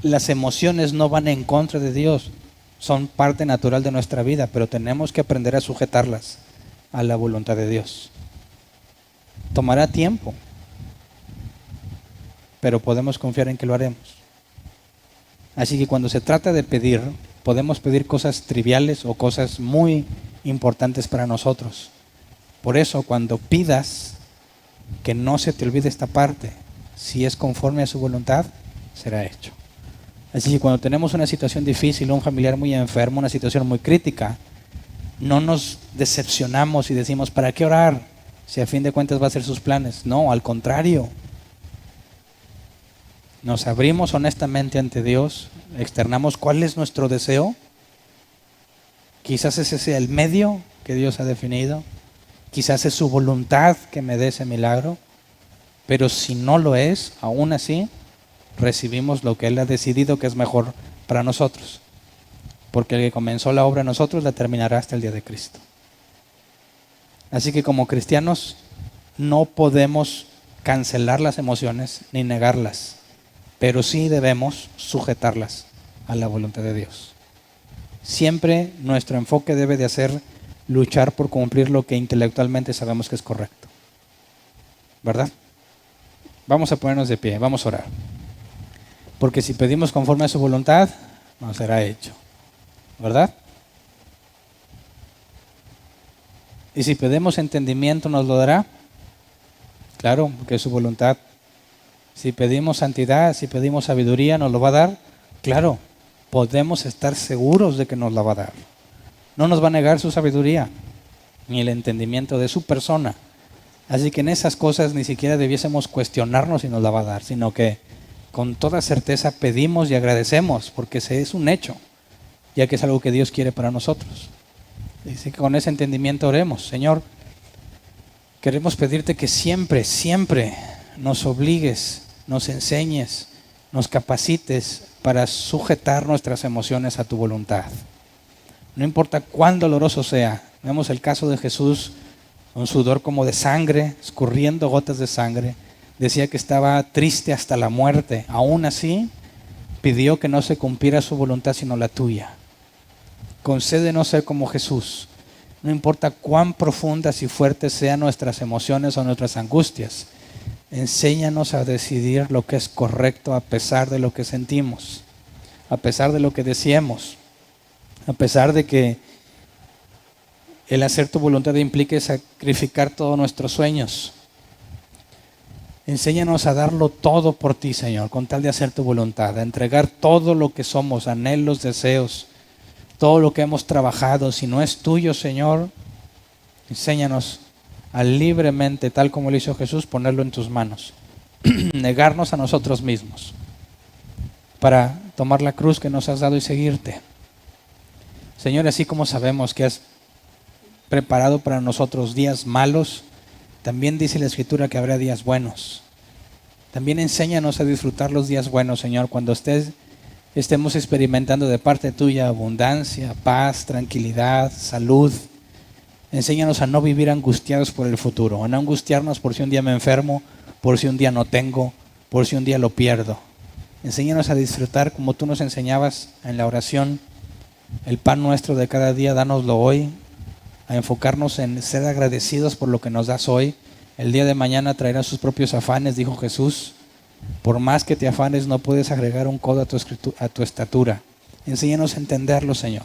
Las emociones no van en contra de Dios, son parte natural de nuestra vida, pero tenemos que aprender a sujetarlas a la voluntad de Dios. Tomará tiempo, pero podemos confiar en que lo haremos. Así que cuando se trata de pedir, podemos pedir cosas triviales o cosas muy importantes para nosotros. Por eso, cuando pidas, que no se te olvide esta parte. Si es conforme a su voluntad, será hecho. Así que cuando tenemos una situación difícil, un familiar muy enfermo, una situación muy crítica, no nos decepcionamos y decimos, ¿para qué orar? si a fin de cuentas va a ser sus planes. No, al contrario. Nos abrimos honestamente ante Dios, externamos cuál es nuestro deseo. Quizás ese sea el medio que Dios ha definido. Quizás es su voluntad que me dé ese milagro. Pero si no lo es, aún así, recibimos lo que Él ha decidido que es mejor para nosotros. Porque el que comenzó la obra en nosotros la terminará hasta el día de Cristo. Así que como cristianos no podemos cancelar las emociones ni negarlas, pero sí debemos sujetarlas a la voluntad de Dios. Siempre nuestro enfoque debe de ser luchar por cumplir lo que intelectualmente sabemos que es correcto. ¿Verdad? Vamos a ponernos de pie, vamos a orar. Porque si pedimos conforme a su voluntad, nos será hecho. ¿Verdad? Y si pedimos entendimiento, ¿nos lo dará? Claro, porque es su voluntad. Si pedimos santidad, si pedimos sabiduría, ¿nos lo va a dar? Claro, podemos estar seguros de que nos la va a dar. No nos va a negar su sabiduría, ni el entendimiento de su persona. Así que en esas cosas ni siquiera debiésemos cuestionarnos si nos la va a dar, sino que con toda certeza pedimos y agradecemos, porque ese es un hecho, ya que es algo que Dios quiere para nosotros. Así que con ese entendimiento oremos. Señor, queremos pedirte que siempre, siempre nos obligues, nos enseñes, nos capacites para sujetar nuestras emociones a tu voluntad. No importa cuán doloroso sea. Vemos el caso de Jesús con sudor como de sangre, escurriendo gotas de sangre. Decía que estaba triste hasta la muerte. Aún así, pidió que no se cumpliera su voluntad sino la tuya. Concédenos ser como Jesús. No importa cuán profundas y fuertes sean nuestras emociones o nuestras angustias. Enséñanos a decidir lo que es correcto a pesar de lo que sentimos, a pesar de lo que deseemos, a pesar de que el hacer tu voluntad implique sacrificar todos nuestros sueños. Enséñanos a darlo todo por ti, Señor, con tal de hacer tu voluntad, a entregar todo lo que somos, anhelos, deseos, todo lo que hemos trabajado. Si no es tuyo, Señor, enséñanos a libremente, tal como lo hizo Jesús, ponerlo en tus manos. Negarnos a nosotros mismos para tomar la cruz que nos has dado y seguirte. Señor, así como sabemos que has preparado para nosotros días malos, también dice la Escritura que habrá días buenos. También enséñanos a disfrutar los días buenos, Señor, cuando estemos experimentando de parte tuya abundancia, paz, tranquilidad, salud. Enséñanos a no vivir angustiados por el futuro, a no angustiarnos por si un día me enfermo, por si un día no tengo, por si un día lo pierdo. Enséñanos a disfrutar como tú nos enseñabas en la oración, el pan nuestro de cada día, dánoslo hoy, a enfocarnos en ser agradecidos por lo que nos das hoy. El día de mañana traerá sus propios afanes, dijo Jesús. Por más que te afanes, no puedes agregar un codo a tu estatura. Enséñanos a entenderlo, Señor,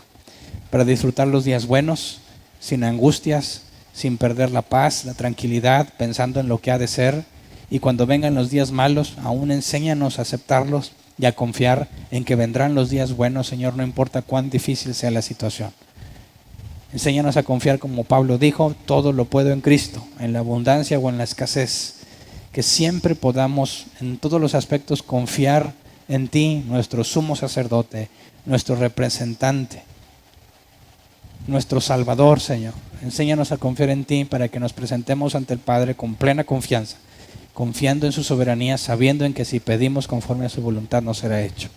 para disfrutar los días buenos, sin angustias, sin perder la paz, la tranquilidad, pensando en lo que ha de ser. Y cuando vengan los días malos, aún enséñanos a aceptarlos y a confiar en que vendrán los días buenos, Señor, no importa cuán difícil sea la situación. Enséñanos a confiar como Pablo dijo, todo lo puedo en Cristo, en la abundancia o en la escasez. Que siempre podamos en todos los aspectos confiar en ti, nuestro sumo sacerdote, nuestro representante, nuestro Salvador, Señor. Enséñanos a confiar en ti para que nos presentemos ante el Padre con plena confianza, confiando en su soberanía, sabiendo en que si pedimos conforme a su voluntad nos será hecho.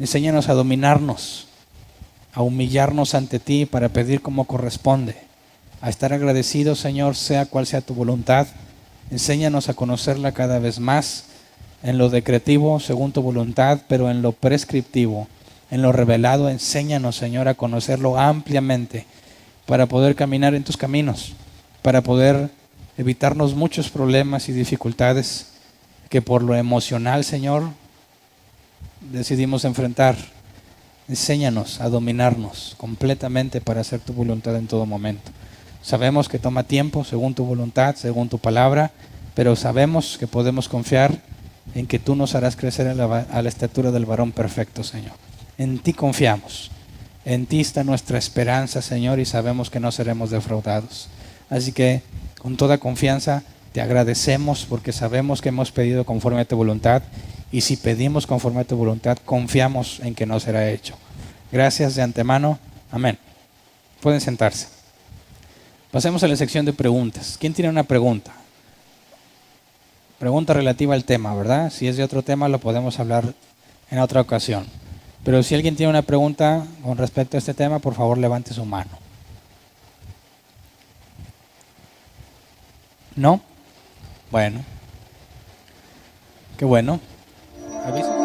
Enséñanos a dominarnos, a humillarnos ante ti para pedir como corresponde, a estar agradecidos, Señor, sea cual sea tu voluntad. Enséñanos a conocerla cada vez más en lo decretivo, según tu voluntad, pero en lo prescriptivo, en lo revelado. Enséñanos, Señor, a conocerlo ampliamente para poder caminar en tus caminos, para poder evitarnos muchos problemas y dificultades que por lo emocional, Señor, decidimos enfrentar. Enséñanos a dominarnos completamente para hacer tu voluntad en todo momento. Sabemos que toma tiempo según tu voluntad, según tu palabra, pero sabemos que podemos confiar en que tú nos harás crecer a la estatura del varón perfecto, Señor. En ti confiamos, en ti está nuestra esperanza, Señor, y sabemos que no seremos defraudados. Así que con toda confianza, te agradecemos porque sabemos que hemos pedido conforme a tu voluntad, y si pedimos conforme a tu voluntad, confiamos en que no será hecho. Gracias de antemano. Amén. Pueden sentarse. Pasemos a la sección de preguntas. ¿Quién tiene una pregunta? Pregunta relativa al tema, ¿verdad? Si es de otro tema, lo podemos hablar en otra ocasión. Pero si alguien tiene una pregunta con respecto a este tema, por favor levante su mano. ¿No? Bueno. Qué bueno. ¿Aviso?